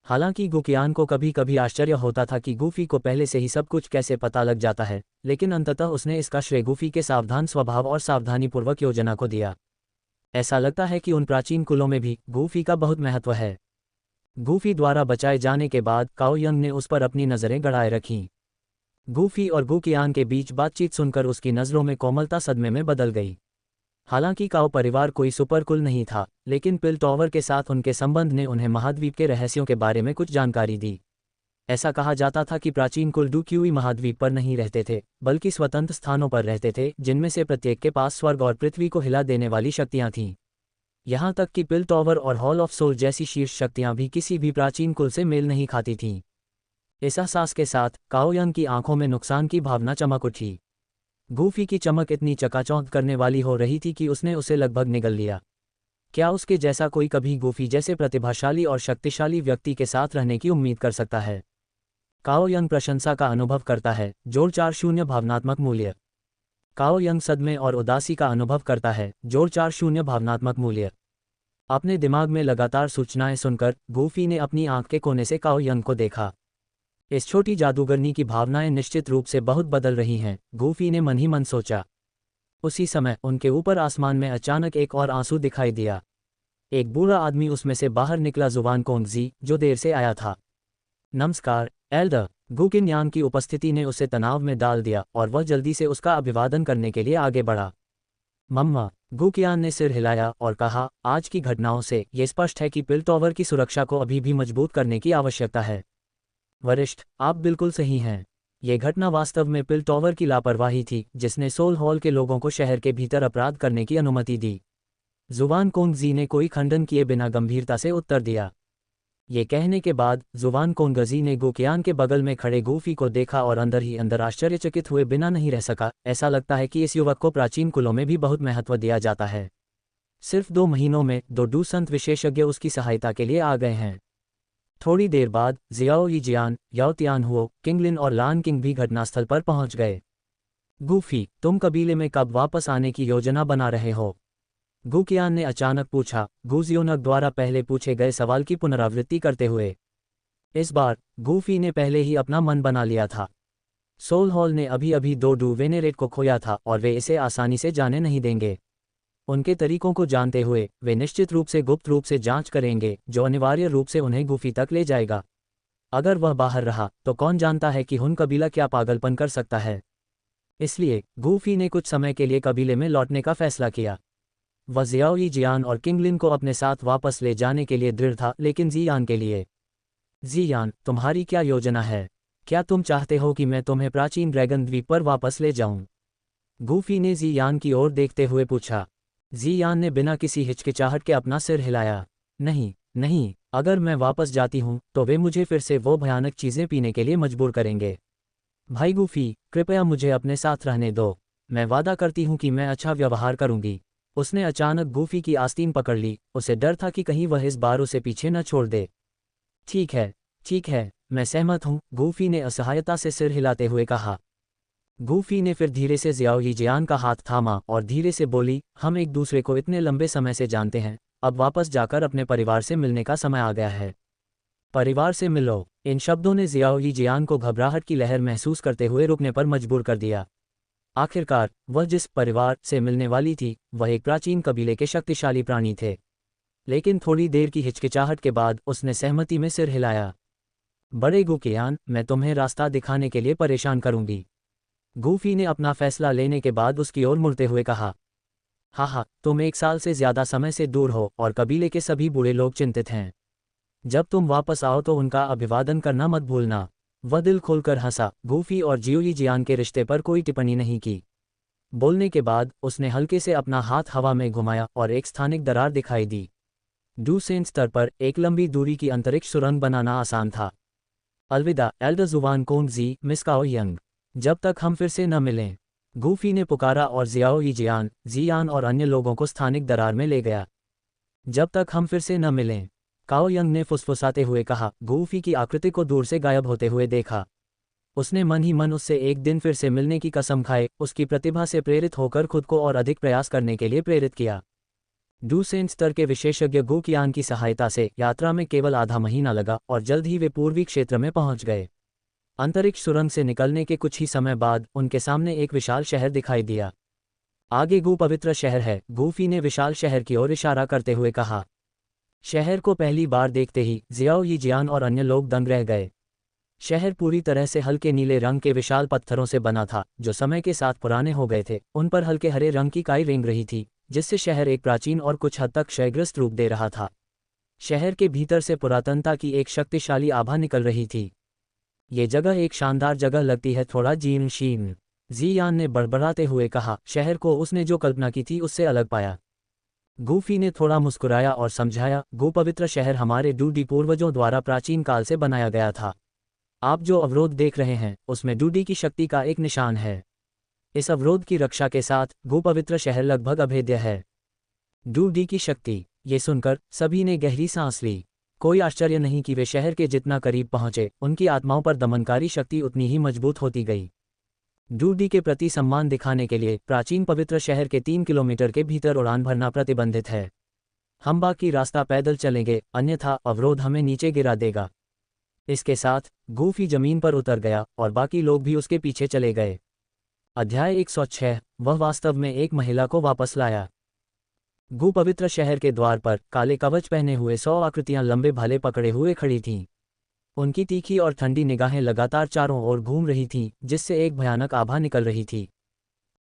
हालांकि गुकियान को कभी कभी आश्चर्य होता था कि गूफी को पहले से ही सब कुछ कैसे पता लग जाता है, लेकिन अंततः उसने इसका श्रेय गूफी के सावधान स्वभाव और सावधानीपूर्वक योजना को दिया। ऐसा लगता है कि उन प्राचीन कुलों में भी गूफी का बहुत महत्व है। गूफी द्वारा बचाए जाने के बाद काओ यंग ने उस पर अपनी नज़रें गड़ाए रखीं। गूफी और गुकियान के बीच बातचीत सुनकर उसकी नज़रों में कोमलता सदमे में बदल गई। हालांकि काओ परिवार कोई सुपरकुल नहीं था, लेकिन पिलटॉवर के साथ उनके संबंध ने उन्हें महाद्वीप के रहस्यों के बारे में कुछ जानकारी दी। ऐसा कहा जाता था कि प्राचीन कुल डुक्यूई महाद्वीप पर नहीं रहते थे, बल्कि स्वतंत्र स्थानों पर रहते थे, जिनमें से प्रत्येक के पास स्वर्ग और पृथ्वी को हिला देने वाली शक्तियां थीं। यहाँ तक कि पिलटॉवर और हॉल ऑफ सोल जैसी शीर्ष शक्तियां भी किसी भी प्राचीन कुल से मेल नहीं खाती थीं। इस एहसास के साथ काओ यंग की आंखों में नुकसान की भावना चमक उठी। गूफी की चमक इतनी चकाचौंध करने वाली हो रही थी कि उसने उसे लगभग निगल लिया। क्या उसके जैसा कोई कभी गूफी जैसे प्रतिभाशाली और शक्तिशाली व्यक्ति के साथ रहने की उम्मीद कर सकता है? काओ यंग प्रशंसा का अनुभव करता है। जोड़ 40 भावनात्मक मूल्य। काओ यंग सदमे और उदासी का अनुभव करता है। जोड़ 40 भावनात्मक मूल्य। अपने दिमाग में लगातार सूचनाएं सुनकर गूफी ने अपनी आंख के कोने से काओ यंग को देखा। इस छोटी जादूगरनी की भावनाएं निश्चित रूप से बहुत बदल रही हैं, गूफी ने मन ही मन सोचा। उसी समय उनके ऊपर आसमान में अचानक एक और आंसू दिखाई दिया। एक बूढ़ा आदमी उसमें से बाहर निकला, जुवान कोंगजी, जो देर से आया था। नमस्कार एल्डर। गुकियान की उपस्थिति ने उसे तनाव में डाल दिया और वह जल्दी से उसका अभिवादन करने के लिए आगे बढ़ा। मम्मा, गुकियान ने सिर हिलाया और कहा, आज की घटनाओं से ये स्पष्ट है कि पिलटॉवर की सुरक्षा को अभी भी मजबूत करने की आवश्यकता है। वरिष्ठ, आप बिल्कुल सही हैं। ये घटना वास्तव में पिलटॉवर की लापरवाही थी, जिसने सोल हॉल के लोगों को शहर के भीतर अपराध करने की अनुमति दी। जुवान कोंगजी ने कोई खंडन किए बिना गंभीरता से उत्तर दिया। ये कहने के बाद जुवान कोंगजी ने गुकियान के बगल में खड़े गूफी को देखा और अंदर ही अंदर आश्चर्यचकित हुए बिना नहीं रह सका। ऐसा लगता है कि इस युवक को प्राचीन कुलों में भी बहुत महत्व दिया जाता है। सिर्फ 2 महीनों में 2 डू संत विशेषज्ञ उसकी सहायता के लिए आ गए हैं। थोड़ी देर बाद जियाओ यीजियान, याओ तियानहुओ, किंगलिन और लान किंग भी घटनास्थल पर पहुंच गए। गूफी, तुम कबीले में कब वापस आने की योजना बना रहे हो? गुकियान ने अचानक पूछा, गुजियोनग द्वारा पहले पूछे गए सवाल की पुनरावृत्ति करते हुए। इस बार गूफी ने पहले ही अपना मन बना लिया था। सोल हॉल ने अभी अभी 2 डू वेनेरेट को खोया था और वे इसे आसानी से जाने नहीं देंगे। उनके तरीकों को जानते हुए वे निश्चित रूप से गुप्त रूप से जांच करेंगे, जो अनिवार्य रूप से उन्हें गूफी तक ले जाएगा। अगर वह बाहर रहा तो कौन जानता है कि हुन कबीला क्या पागलपन कर सकता है। इसलिए गूफी ने कुछ समय के लिए कबीले में लौटने का फैसला किया। वह जियाओ यीजियान और किंगलिन को अपने साथ वापस ले जाने के लिए दृढ़ था, लेकिन जियान के लिए। जियान, तुम्हारी क्या योजना है? क्या तुम चाहते हो कि मैं तुम्हें प्राचीन ड्रैगन द्वीप पर वापस ले जाऊं? गूफी ने जियान की ओर देखते हुए पूछा। जियान ने बिना किसी हिचकिचाहट के अपना सिर हिलाया। नहीं नहीं, अगर मैं वापस जाती हूं तो वे मुझे फिर से वो भयानक चीज़ें पीने के लिए मजबूर करेंगे। भाई गूफी, कृपया मुझे अपने साथ रहने दो। मैं वादा करती हूं कि मैं अच्छा व्यवहार करूंगी। उसने अचानक गूफी की आस्तीन पकड़ ली। उसे डर था कि कहीं वह इस बार उसे पीछे न छोड़ दे। ठीक है, मैं सहमत हूं, गूफी ने असहायता से सिर हिलाते हुए कहा। गूफी ने फिर धीरे से जियाओ यीजियान का हाथ थामा और धीरे से बोली, हम एक दूसरे को इतने लंबे समय से जानते हैं, अब वापस जाकर अपने परिवार से मिलने का समय आ गया है। परिवार से मिलो। इन शब्दों ने जियाओ यीजियान को घबराहट की लहर महसूस करते हुए रुकने पर मजबूर कर दिया। आखिरकार वह जिस परिवार से मिलने वाली थी वह एक प्राचीन कबीले के शक्तिशाली प्राणी थे। लेकिन थोड़ी देर की हिचकिचाहट के बाद उसने सहमति में सिर हिलाया। बड़े गुकियान, मैं तुम्हें रास्ता दिखाने के लिए परेशान करूंगी। गूफी ने अपना फैसला लेने के बाद उसकी ओर मुड़ते हुए कहा। हाँ, तुम 1 साल से ज्यादा समय से दूर हो और कबीले के सभी बूढ़े लोग चिंतित हैं। जब तुम वापस आओ तो उनका अभिवादन करना मत भूलना। वह दिल खोलकर हंसा। गूफी और जियाओ यीजियान के रिश्ते पर कोई टिप्पणी नहीं की। बोलने के बाद उसने हल्के से अपना हाथ हवा में घुमाया और एक स्थानिक दरार दिखाई दी। डू सेंट स्तर पर एक लंबी दूरी की अंतरिक्ष सुरंग बनाना आसान था। अलविदा एल्डर जुवान कोंगजी, मिस काओ यंग। जब तक हम फिर से न मिलें, गूफी ने पुकारा और जियाओ यीजियान, जियान और अन्य लोगों को स्थानिक दरार में ले गया। जब तक हम फिर से न मिलें, काओ यंग ने फुसफुसाते हुए कहा। गूफी की आकृति को दूर से गायब होते हुए देखा। उसने मन ही मन उससे एक दिन फिर से मिलने की कसम खाए, उसकी प्रतिभा से प्रेरित होकर खुद को और अधिक प्रयास करने के लिए प्रेरित किया। डूसेन स्तर के विशेषज्ञ गगनयान की सहायता से यात्रा में केवल आधा महीना लगा और जल्द ही वे पूर्वी क्षेत्र में पहुंच गए। अंतरिक्ष सुरंग से निकलने के कुछ ही समय बाद उनके सामने एक विशाल शहर दिखाई दिया। आगे गु पवित्र शहर है, गूफी ने विशाल शहर की ओर इशारा करते हुए कहा। शहर को पहली बार देखते ही जियाओ यीजियान और अन्य लोग दंग रह गए। शहर पूरी तरह से हल्के नीले रंग के विशाल पत्थरों से बना था, जो समय के साथ पुराने हो गए थे। उन पर हल्के हरे रंग की काई रेंग रही थी, जिससे शहर एक प्राचीन और कुछ हद तक क्षयग्रस्त रूप दे रहा था। शहर के भीतर से पुरातनता की एक शक्तिशाली आभा निकल रही थी। ये जगह एक शानदार जगह लगती है, थोड़ा जीर्ण शीर्ण, जियान ने बड़बड़ाते हुए कहा। शहर को उसने जो कल्पना की थी उससे अलग पाया। गूफी ने थोड़ा मुस्कुराया और समझाया, गो पवित्र शहर हमारे डूडी पूर्वजों द्वारा प्राचीन काल से बनाया गया था। आप जो अवरोध देख रहे हैं उसमें डूडी की शक्ति का एक निशान है। इस अवरोध की रक्षा के साथ गो पवित्र शहर लगभग अभेद्य है। डूडी की शक्ति, ये सुनकर सभी ने गहरी सांस ली। कोई आश्चर्य नहीं कि वे शहर के जितना करीब पहुंचे, उनकी आत्माओं पर दमनकारी शक्ति उतनी ही मजबूत होती गई। डूडी के प्रति सम्मान दिखाने के लिए प्राचीन पवित्र शहर के 3 किलोमीटर के भीतर उड़ान भरना प्रतिबंधित है। हम बाकी रास्ता पैदल चलेंगे, अन्यथा अवरोध हमें नीचे गिरा देगा। इसके साथ गूफी जमीन पर उतर गया और बाकी लोग भी उसके पीछे चले गए। अध्याय 106। वह वास्तव में एक महिला को वापस लाया। गु पवित्र शहर के द्वार पर काले कवच पहने हुए 100 आकृतियां लंबे भाले पकड़े हुए खड़ी थीं। उनकी तीखी और ठंडी निगाहें लगातार चारों ओर घूम रही थीं, जिससे एक भयानक आभा निकल रही थी।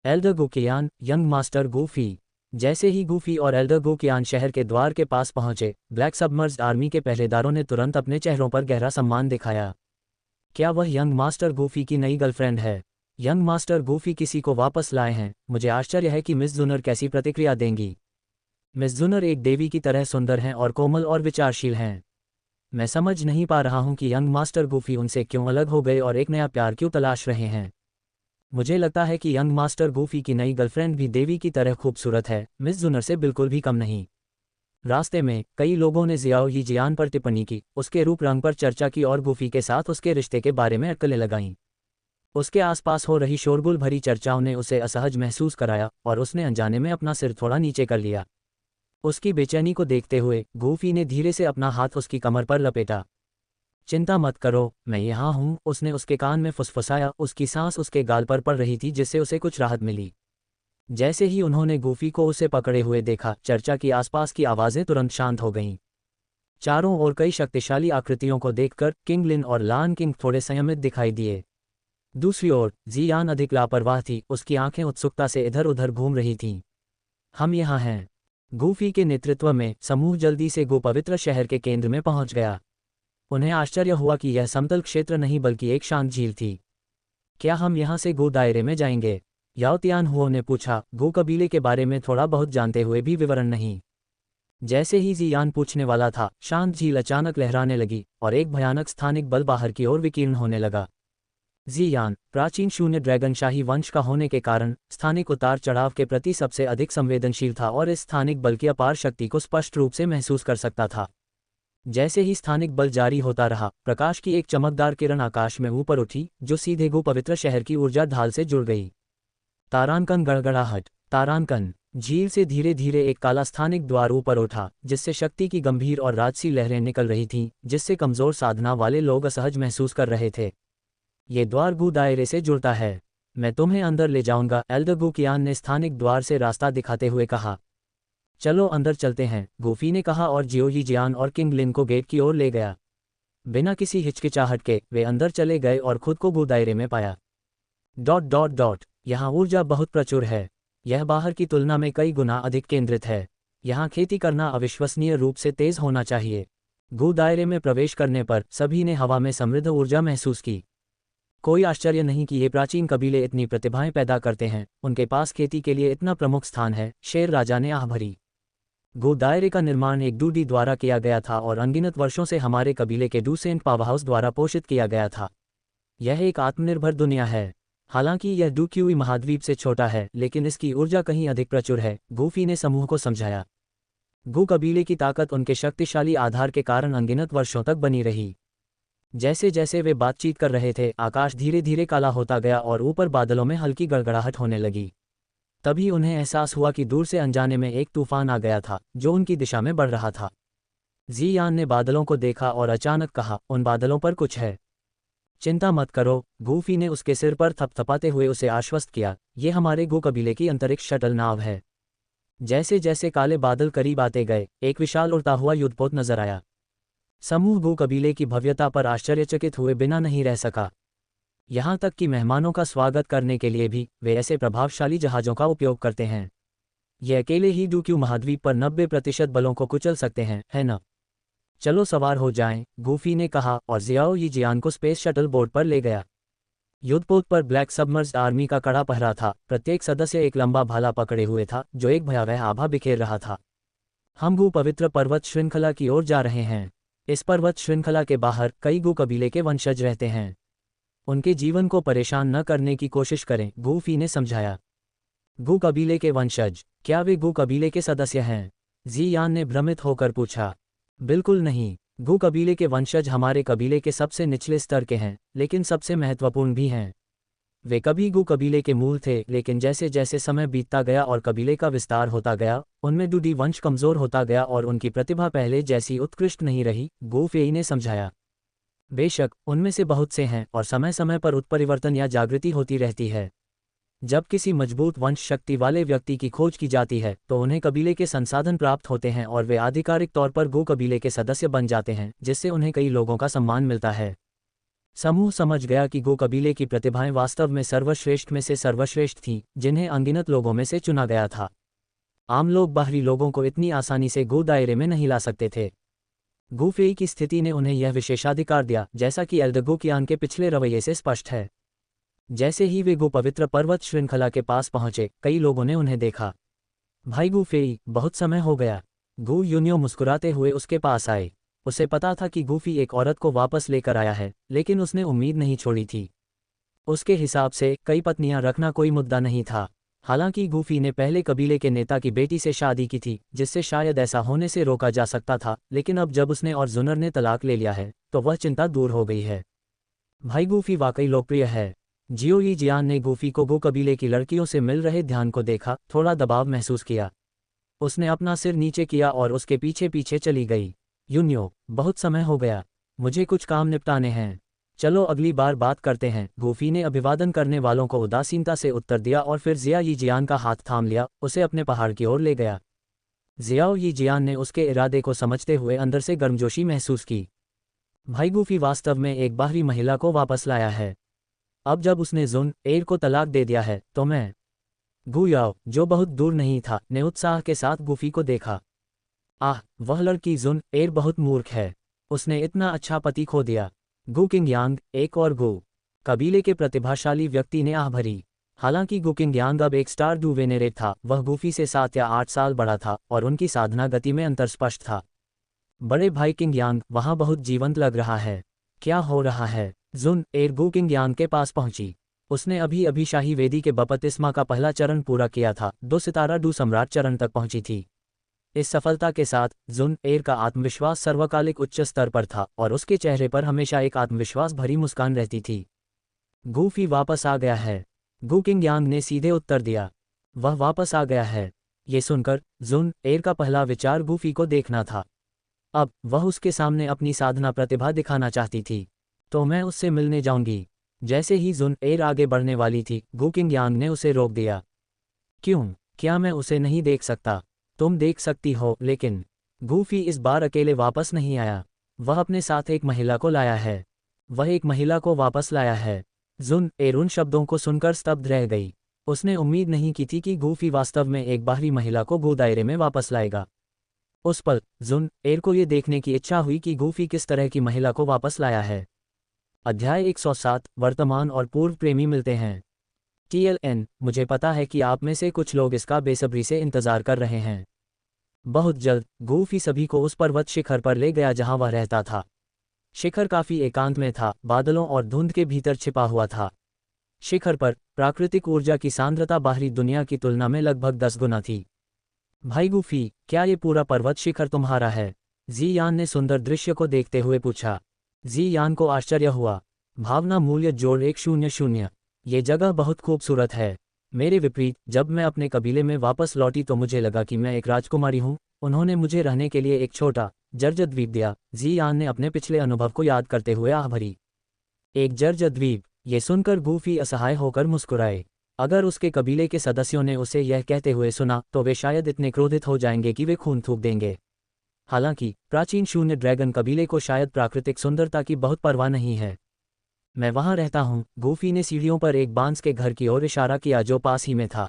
Elder Gaganyaan, young master Goofy. जैसे ही गूफी और एल्डर गगनयान शहर के द्वार के पास पहुंचे, ब्लैक सबमर्ज्ड आर्मी के पहरेदारों ने तुरंत अपने चेहरों पर गहरा सम्मान दिखाया। क्या वह यंग मास्टर गूफी की नई गर्लफ्रेंड है? यंग मास्टर गूफी किसी को वापस लाए हैं। मुझे आश्चर्य है कि मिस जुनर कैसी प्रतिक्रिया देंगी। मिस जुनर एक देवी की तरह सुंदर हैं और कोमल और विचारशील हैं। मैं समझ नहीं पा रहा हूं कि यंग मास्टर गूफी उनसे क्यों अलग हो गए और एक नया प्यार क्यों तलाश रहे हैं। मुझे लगता है कि यंग मास्टर गूफी की नई गर्लफ्रेंड भी देवी की तरह खूबसूरत है, मिस जुनर से बिल्कुल भी कम नहीं। रास्ते में कई लोगों ने जियाओ यीजियान पर टिप्पणी की, उसके रूप रंग पर चर्चा की और गूफी के साथ उसके रिश्ते के बारे में अटकलें लगाईं। उसके आसपास हो रही शोरगुल भरी चर्चाओं ने उसे असहज महसूस कराया और उसने अनजाने में अपना सिर थोड़ा नीचे कर लिया। उसकी बेचैनी को देखते हुए गूफी ने धीरे से अपना हाथ उसकी कमर पर लपेटा। चिंता मत करो, मैं यहाँ हूँ, उसने उसके कान में फुसफुसाया। उसकी सांस उसके गाल पर पड़ रही थी, जिससे उसे कुछ राहत मिली। जैसे ही उन्होंने गूफी को उसे पकड़े हुए देखा, चर्चा की आसपास की आवाज़ें तुरंत शांत हो गईं। चारों ओर कई शक्तिशाली आकृतियों को देखकर किंग लिन और लान किंग थोड़े संयमित दिखाई दिए। दूसरी ओर जियान अधिक लापरवाह थी, उसकी आंखें उत्सुकता से इधर उधर घूम रही थीं। हम यहाँ हैं। गूफी के नेतृत्व में समूह जल्दी से गो पवित्र शहर के केंद्र में पहुंच गया। उन्हें आश्चर्य हुआ कि यह समतल क्षेत्र नहीं बल्कि एक शांत झील थी। क्या हम यहाँ से गो दायरे में जाएंगे? याओ तियान हुओ ने पूछा, गो कबीले के बारे में थोड़ा बहुत जानते हुए भी विवरण नहीं। जैसे ही जियान पूछने वाला था, शांत झील अचानक लहराने लगी और एक भयानक स्थानिक बल बाहर की ओर विकीर्ण होने लगा। जियान प्राचीन शून्य ड्रैगन शाही वंश का होने के कारण स्थानिक उतार चढ़ाव के प्रति सबसे अधिक संवेदनशील था और इस स्थानिक बल की अपार शक्ति को स्पष्ट रूप से महसूस कर सकता था। जैसे ही स्थानिक बल जारी होता रहा, प्रकाश की एक चमकदार किरण आकाश में ऊपर उठी, जो सीधे गो पवित्र शहर की ऊर्जा ढाल से जुड़ गई। तारांकन गड़गड़ाहट। तारांकन झील से धीरे धीरे एक काला स्थानिक द्वार ऊपर उठा, जिससे शक्ति की गंभीर और राजसी लहरें निकल रही थीं, जिससे कमजोर साधना वाले लोग असहज महसूस कर रहे थे। ये द्वार गु दायरे से जुड़ता है। मैं तुम्हें अंदर ले जाऊंगा, एल्डर गगनयान ने स्थानिक द्वार से रास्ता दिखाते हुए कहा। चलो अंदर चलते हैं, गूफी ने कहा और जियाओ यीजियान और किंग लिन को गेट की ओर ले गया। बिना किसी हिचकिचाहट के वे अंदर चले गए और खुद को गु दायरे में पाया। ... यहाँ ऊर्जा बहुत प्रचुर है। यह बाहर की तुलना में कई गुना अधिक केंद्रित है। यहाँ खेती करना अविश्वसनीय रूप से तेज होना चाहिए। गु दायरे में प्रवेश करने पर सभी ने हवा में समृद्ध ऊर्जा महसूस की। कोई आश्चर्य नहीं कि ये प्राचीन कबीले इतनी प्रतिभाएं पैदा करते हैं, उनके पास खेती के लिए इतना प्रमुख स्थान है, शेर राजा ने आह भरी। गो दायरे का निर्माण एक डूडी द्वारा किया गया था और अनगिनत वर्षों से हमारे कबीले के डूसेंट पावरहाउस द्वारा पोषित किया गया था। यह एक आत्मनिर्भर दुनिया है। हालांकि यह डूक्यूई महाद्वीप से छोटा है, लेकिन इसकी ऊर्जा कहीं अधिक प्रचुर है, गूफी ने समूह को समझाया। गु कबीले की ताकत उनके शक्तिशाली आधार के कारण अनगिनत वर्षों तक बनी रही। जैसे जैसे वे बातचीत कर रहे थे, आकाश धीरे धीरे काला होता गया और ऊपर बादलों में हल्की गड़गड़ाहट होने लगी। तभी उन्हें एहसास हुआ कि दूर से अनजाने में एक तूफान आ गया था जो उनकी दिशा में बढ़ रहा था। जियान ने बादलों को देखा और अचानक कहा, उन बादलों पर कुछ है। चिंता मत करो, गूफी ने उसके सिर पर थपथपाते हुए उसे आश्वस्त किया, ये हमारे गू कबीले की अंतरिक्ष शटल नाव है। जैसे जैसे काले बादल करीब आते गए, एक विशाल उड़ता हुआ युद्धपोत नजर आया। समूह गू कबीले की भव्यता पर आश्चर्यचकित हुए बिना नहीं रह सका। यहाँ तक कि मेहमानों का स्वागत करने के लिए भी वे ऐसे प्रभावशाली जहाज़ों का उपयोग करते हैं। ये अकेले ही डूक्यू महाद्वीप पर 90% बलों को कुचल सकते हैं, है न? चलो सवार हो जाएं, गूफी ने कहा और जियाओ यी जियान को स्पेस शटल बोर्ड पर ले गया। युद्धपोत पर ब्लैक सबमर्ज्ड आर्मी का कड़ा पहरा था, प्रत्येक सदस्य एक लंबा भाला पकड़े हुए था जो एक भयावह आभा बिखेर रहा था। हम गू पवित्र पर्वत श्रृंखला की ओर जा रहे हैं। इस पर्वत श्रृंखला के बाहर कई गू कबीले के वंशज रहते हैं। उनके जीवन को परेशान न करने की कोशिश करें, गूफी ने समझाया। गू कबीले के वंशज, क्या वे गू कबीले के सदस्य हैं? जियान ने भ्रमित होकर पूछा। बिल्कुल नहीं, गू कबीले के वंशज हमारे कबीले के सबसे निचले स्तर के हैं, लेकिन सबसे महत्वपूर्ण भी हैं। वे कभी गू कबीले के मूल थे, लेकिन जैसे जैसे समय बीतता गया और कबीले का विस्तार होता गया, उनमें डूडी वंश कमजोर होता गया और उनकी प्रतिभा पहले जैसी उत्कृष्ट नहीं रही, गू फेई ने समझाया। बेशक उनमें से बहुत से हैं और समय समय पर उत्परिवर्तन या जागृति होती रहती है। जब किसी मजबूत वंश शक्ति वाले व्यक्ति की खोज की जाती है तो उन्हें कबीले के संसाधन प्राप्त होते हैं और वे आधिकारिक तौर पर गो कबीले के सदस्य बन जाते हैं, जिससे उन्हें कई लोगों का सम्मान मिलता है। समूह समझ गया कि गो कबीले की प्रतिभाएं वास्तव में सर्वश्रेष्ठ में से सर्वश्रेष्ठ थीं, जिन्हें अनगिनत लोगों में से चुना गया था। आम लोग बाहरी लोगों को इतनी आसानी से गो दायरे में नहीं ला सकते थे। गू फेई की स्थिति ने उन्हें यह विशेषाधिकार दिया, जैसा कि एल्डगो कियान के पिछले रवैये से स्पष्ट है। जैसे ही वे गो पवित्र पर्वत श्रृंखला के पास पहुंचे, कई लोगों ने उन्हें देखा। भाई गू फेई, बहुत समय हो गया। गू यूनियो मुस्कुराते हुए उसके पास आए। उसे पता था कि गूफी एक औरत को वापस लेकर आया है, लेकिन उसने उम्मीद नहीं छोड़ी थी। उसके हिसाब से कई पत्नियां रखना कोई मुद्दा नहीं था। हालांकि गूफी ने पहले कबीले के नेता की बेटी से शादी की थी, जिससे शायद ऐसा होने से रोका जा सकता था, लेकिन अब जब उसने और जुनर ने तलाक ले लिया है तो वह चिंता दूर हो गई है। भाई गूफी वाकई लोकप्रिय है। जियो यी जियान ने गूफी को गो कबीले की लड़कियों से मिल रहे ध्यान को देखा, थोड़ा दबाव महसूस किया। उसने अपना सिर नीचे किया और उसके पीछे पीछे चली गई। यूनियो, बहुत समय हो गया, मुझे कुछ काम निपटाने हैं, चलो अगली बार बात करते हैं। गूफी ने अभिवादन करने वालों को उदासीनता से उत्तर दिया और फिर जिया यी जियान का हाथ थाम लिया, उसे अपने पहाड़ की ओर ले गया। जियाओ यी जियान ने उसके इरादे को समझते हुए अंदर से गर्मजोशी महसूस की। भाई गूफी वास्तव में एक बाहरी महिला को वापस लाया है। अब जब उसने जुन एर को तलाक दे दिया है तो मैं। गू याओ, जो बहुत दूर नहीं था, ने उत्साह के साथ गूफी को देखा। आह, वह लड़की जुन एर बहुत मूर्ख है, उसने इतना अच्छा पति खो दिया। गू किंग यांग, एक और गू कबीले के प्रतिभाशाली व्यक्ति ने आह भरी। हालांकि गू किंग यांग अब एक स्टार डू वेनेरेट था, वह गूफी से 7 या 8 साल बड़ा था और उनकी साधना गति में अंतर स्पष्ट था। बड़े भाई किंग यांग, वहां बहुत जीवंत लग रहा है, क्या हो रहा है? जुन एर गू किंग यांग के पास पहुंची। उसने अभी अभी शाही वेदी के बपतिस्मा का पहला चरण पूरा किया था, 2 सितारा डू सम्राट चरण तक पहुंची थी। इस सफलता के साथ जुन एर का आत्मविश्वास सर्वकालिक उच्च स्तर पर था और उसके चेहरे पर हमेशा एक आत्मविश्वास भरी मुस्कान रहती थी। गूफी वापस आ गया है, गू किंग यांग ने सीधे उत्तर दिया। वह वापस आ गया है। ये सुनकर जुन एर का पहला विचार गूफी को देखना था। अब वह उसके सामने अपनी साधना प्रतिभा दिखाना चाहती थी, तो मैं उससे मिलने जाऊंगी। जैसे ही जुन एर आगे बढ़ने वाली थी, गू किंग यांग ने उसे रोक दिया। क्यों, क्या मैं उसे नहीं देख सकता? तुम देख सकती हो, लेकिन गूफी इस बार अकेले वापस नहीं आया, वह अपने साथ एक महिला को लाया है। वह एक महिला को वापस लाया है। जुन एर उन शब्दों को सुनकर स्तब्ध रह गई। उसने उम्मीद नहीं की थी कि गूफी वास्तव में एक बाहरी महिला को गो दायरे में वापस लाएगा। उस पल जुन एर को ये देखने की इच्छा हुई कि गूफी किस तरह की महिला को वापस लाया है। अध्याय 107, वर्तमान और पूर्व प्रेमी मिलते हैं। TLN, मुझे पता है कि आप में से कुछ लोग इसका बेसब्री से इंतजार कर रहे हैं। बहुत जल्द गूफी सभी को उस पर्वत शिखर पर ले गया जहां वह रहता था। शिखर काफी एकांत में था, बादलों और धुंध के भीतर छिपा हुआ था। शिखर पर प्राकृतिक ऊर्जा की सांद्रता बाहरी दुनिया की तुलना में लगभग 10 गुना थी। भाई गूफी, क्या ये पूरा पर्वत शिखर तुम्हारा है? जियान ने सुंदर दृश्य को देखते हुए पूछा। जियान को आश्चर्य हुआ। भावना मूल्य जोड़ 100। ये जगह बहुत खूबसूरत है। मेरे विपरीत, जब मैं अपने कबीले में वापस लौटी तो मुझे लगा कि मैं एक राजकुमारी हूँ। उन्होंने मुझे रहने के लिए एक छोटा जर्जर द्वीप दिया। जियान ने अपने पिछले अनुभव को याद करते हुए आह भरी। एक जर्जर द्वीप, ये सुनकर गूफी असहाय होकर मुस्कुराए। अगर उसके कबीले के सदस्यों ने उसे यह कहते हुए सुना तो वे शायद इतने क्रोधित हो जाएंगे कि वे खून थूक देंगे। हालांकि प्राचीन शून्य ड्रैगन कबीले को शायद प्राकृतिक सुंदरता की बहुत परवाह नहीं है। मैं वहां रहता हूँ। गूफी ने सीढ़ियों पर एक बांस के घर की ओर इशारा किया जो पास ही में था।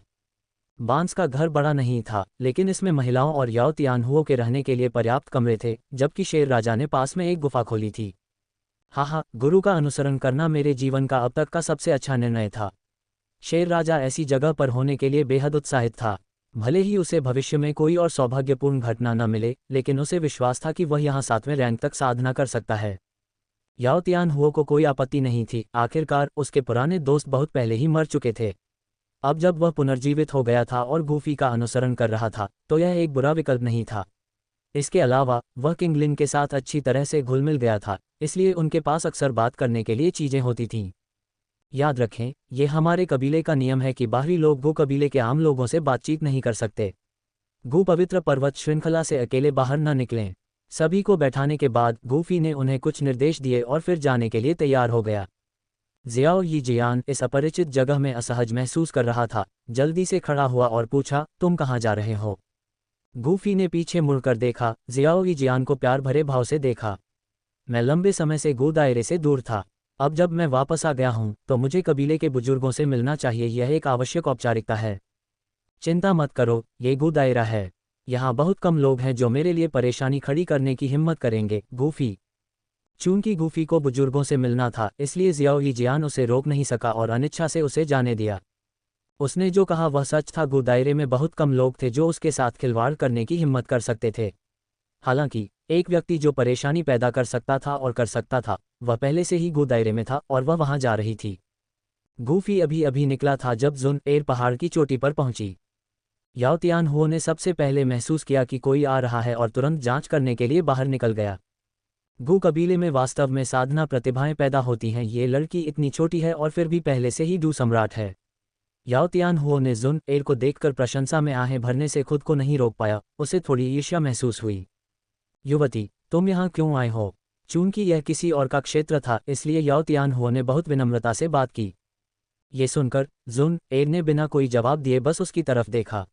बांस का घर बड़ा नहीं था, लेकिन इसमें महिलाओं और याओ तियानहुओं के रहने के लिए पर्याप्त कमरे थे, जबकि शेर राजा ने पास में एक गुफा खोली थी। हाँ, गुरु का अनुसरण करना मेरे जीवन का अब तक का सबसे अच्छा निर्णय था। शेर राजा ऐसी जगह पर होने के लिए बेहद उत्साहित था। भले ही उसे भविष्य में कोई और सौभाग्यपूर्ण घटना न मिले, लेकिन उसे विश्वास था कि वह यहाँ 7वें रैंक तक साधना कर सकता है। याओ तियानहुओं को कोई आपत्ति नहीं थी। आखिरकार उसके पुराने दोस्त बहुत पहले ही मर चुके थे। अब जब वह पुनर्जीवित हो गया था और गूफी का अनुसरण कर रहा था, तो यह एक बुरा विकल्प नहीं था। इसके अलावा वह किंगलिन के साथ अच्छी तरह से घुल मिल गया था, इसलिए उनके पास अक्सर बात करने के लिए चीजें होती थीं। याद रखें, ये हमारे कबीले का नियम है कि बाहरी लोग गू कबीले के आम लोगों से बातचीत नहीं कर सकते। गू पवित्र पर्वत श्रृंखला से अकेले बाहर न निकलें। सभी को बैठाने के बाद गूफी ने उन्हें कुछ निर्देश दिए और फिर जाने के लिए तैयार हो गया। जियाओ यी जियान इस अपरिचित जगह में असहज महसूस कर रहा था। जल्दी से खड़ा हुआ और पूछा, तुम कहाँ जा रहे हो? गूफी ने पीछे मुड़कर देखा। जियाओ यी जियान को प्यार भरे भाव से देखा। मैं लंबे समय से गू दायरे से दूर था। अब जब मैं वापस आ गया हूं तो मुझे कबीले के बुजुर्गों से मिलना चाहिए। यह एक आवश्यक औपचारिकता है। चिंता मत करो, ये गू दायरा है। यहाँ बहुत कम लोग हैं जो मेरे लिए परेशानी खड़ी करने की हिम्मत करेंगे। गूफी। चूंकि गूफी को बुजुर्गों से मिलना था, इसलिए जियाओ यी जियान उसे रोक नहीं सका और अनिच्छा से उसे जाने दिया। उसने जो कहा वह सच था। गू दायरे में बहुत कम लोग थे जो उसके साथ खिलवाड़ करने की हिम्मत कर सकते थे। हालांकि एक व्यक्ति जो परेशानी पैदा कर सकता था और कर सकता था, वह पहले से ही गू दायरे में था और वह वहां जा रही थी। गूफी अभी अभी निकला था जब जुन एर पहाड़ की चोटी पर पहुंची। याओ तियानहुओं ने सबसे पहले महसूस किया कि कोई आ रहा है और तुरंत जांच करने के लिए बाहर निकल गया। गू कबीले में वास्तव में साधना प्रतिभाएं पैदा होती हैं। ये लड़की इतनी छोटी है और फिर भी पहले से ही डू सम्राट है। याओ तियानहुओं ने जुन एर को देखकर प्रशंसा में आहें भरने से खुद को नहीं रोक पाया। उसे थोड़ी ईर्ष्या महसूस हुई। युवती, तुम यहाँ क्यों आए हो? चूंकि यह किसी और का क्षेत्र था, इसलिए याओ तियानहुओं ने बहुत विनम्रता से बात की। ये सुनकर जुन एर ने बिना कोई जवाब दिए बस उसकी तरफ देखा।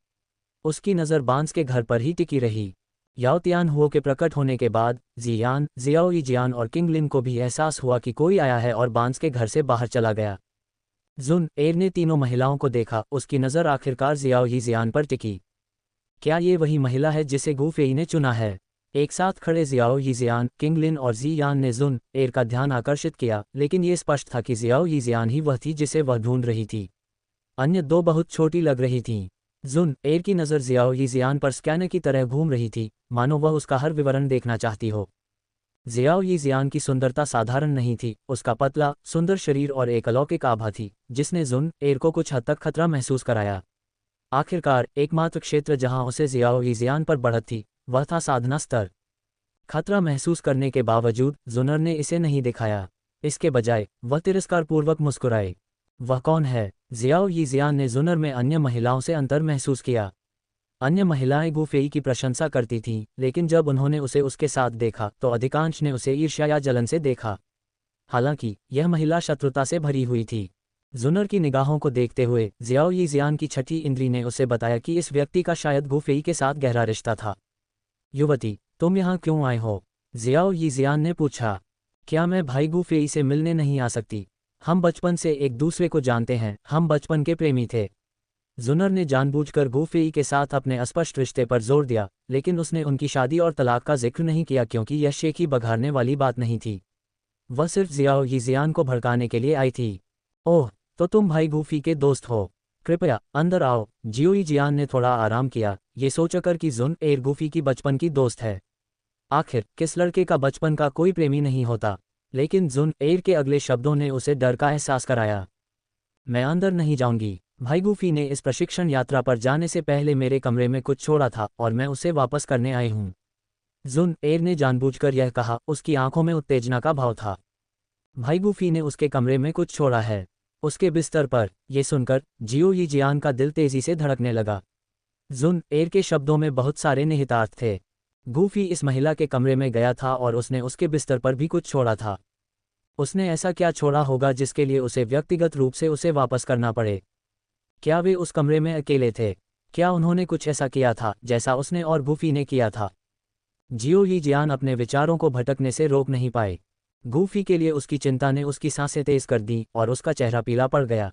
उसकी नज़र बांस के घर पर ही टिकी रही। याओ तियानहुओं के प्रकट होने के बाद जियान, जियाओ यी जियान और किंगलिन को भी एहसास हुआ कि कोई आया है और बांस के घर से बाहर चला गया। जुन एर ने तीनों महिलाओं को देखा। उसकी नज़र आखिरकार जियाओ यी जियान पर टिकी। क्या ये वही महिला है जिसे गू फेई ने चुना है? एक साथ खड़े जियाओ यी जियान, किंगलिन और जियान ने जुन एर का ध्यान आकर्षित किया, लेकिन ये स्पष्ट था कि जियाओ यी जियान ही वह थी जिसे वह ढूंढ रही थी। अन्य दो बहुत छोटी लग रही थीं। जुन एर की नज़र जियाओ यी जियान पर स्कैनर की तरह घूम रही थी, मानो वह उसका हर विवरण देखना चाहती हो। जियाओ यी जियान की सुंदरता साधारण नहीं थी। उसका पतला सुंदर शरीर और एक अलौकिक आभा थी, जिसने जुन एर को कुछ हद तक खतरा महसूस कराया। आखिरकार एकमात्र क्षेत्र जहां उसे जियाओ यी जियान पर बढ़त थी, वह था साधना स्तर। खतरा महसूस करने के बावजूद जुनर ने इसे नहीं दिखाया। इसके बजाय वह तिरस्कारपूर्वक मुस्कुराए। वह कौन है? जियाओ यी जियान ने जुनर में अन्य महिलाओं से अंतर महसूस किया। अन्य महिलाएं गू फेई की प्रशंसा करती थीं, लेकिन जब उन्होंने उसे उसके साथ देखा तो अधिकांश ने उसे ईर्ष्या या जलन से देखा। हालांकि यह महिला शत्रुता से भरी हुई थी। जुनर की निगाहों को देखते हुए जियाओ यी जियान की छठी इंद्री ने उसे बताया कि इस व्यक्ति का शायद गू फेई के साथ गहरा रिश्ता था। युवती, तुम यहाँ क्यों आए हो? जियाओ यी जियान ने पूछा। क्या मैं भाई गू फेई से मिलने नहीं आ सकती? हम बचपन से एक दूसरे को जानते हैं, हम बचपन के प्रेमी थे। जुनर ने जानबूझकर गू फेई के साथ अपने अस्पष्ट रिश्ते पर जोर दिया, लेकिन उसने उनकी शादी और तलाक का जिक्र नहीं किया क्योंकि यह शेखी बघारने वाली बात नहीं थी। वह सिर्फ जियाओ यी जियान को भड़काने के लिए आई थी। ओह, तो तुम भाई गूफी के दोस्त हो? कृपया अंदर आओ। जियो यी जियान ने थोड़ा आराम किया, ये सोचकर कि जुन एर गूफी की बचपन की दोस्त है। आखिर किस लड़के का बचपन का कोई प्रेमी नहीं होता? लेकिन जुन एर के अगले शब्दों ने उसे डर का एहसास कराया। मैं अंदर नहीं जाऊंगी। भाई गूफी ने इस प्रशिक्षण यात्रा पर जाने से पहले मेरे कमरे में कुछ छोड़ा था और मैं उसे वापस करने आई हूँ। जुन एर ने जानबूझकर यह कहा। उसकी आंखों में उत्तेजना का भाव था। भाई गूफी ने उसके कमरे में कुछ छोड़ा है। उसके बिस्तर पर। ये सुनकर जियो यी जियान का दिल तेजी से धड़कने लगा। जुन एर के शब्दों में बहुत सारे निहितार्थ थे। गूफी इस महिला के कमरे में गया था और उसने उसके बिस्तर पर भी कुछ छोड़ा था। उसने ऐसा क्या छोड़ा होगा जिसके लिए उसे व्यक्तिगत रूप से उसे वापस करना पड़े? क्या वे उस कमरे में अकेले थे? क्या उन्होंने कुछ ऐसा किया था जैसा उसने और गूफी ने किया था? जियो यी जियान अपने विचारों को भटकने से रोक नहीं पाए। गूफी के लिए उसकी चिंता ने उसकी सांसें तेज कर दी और उसका चेहरा पीला पड़ गया।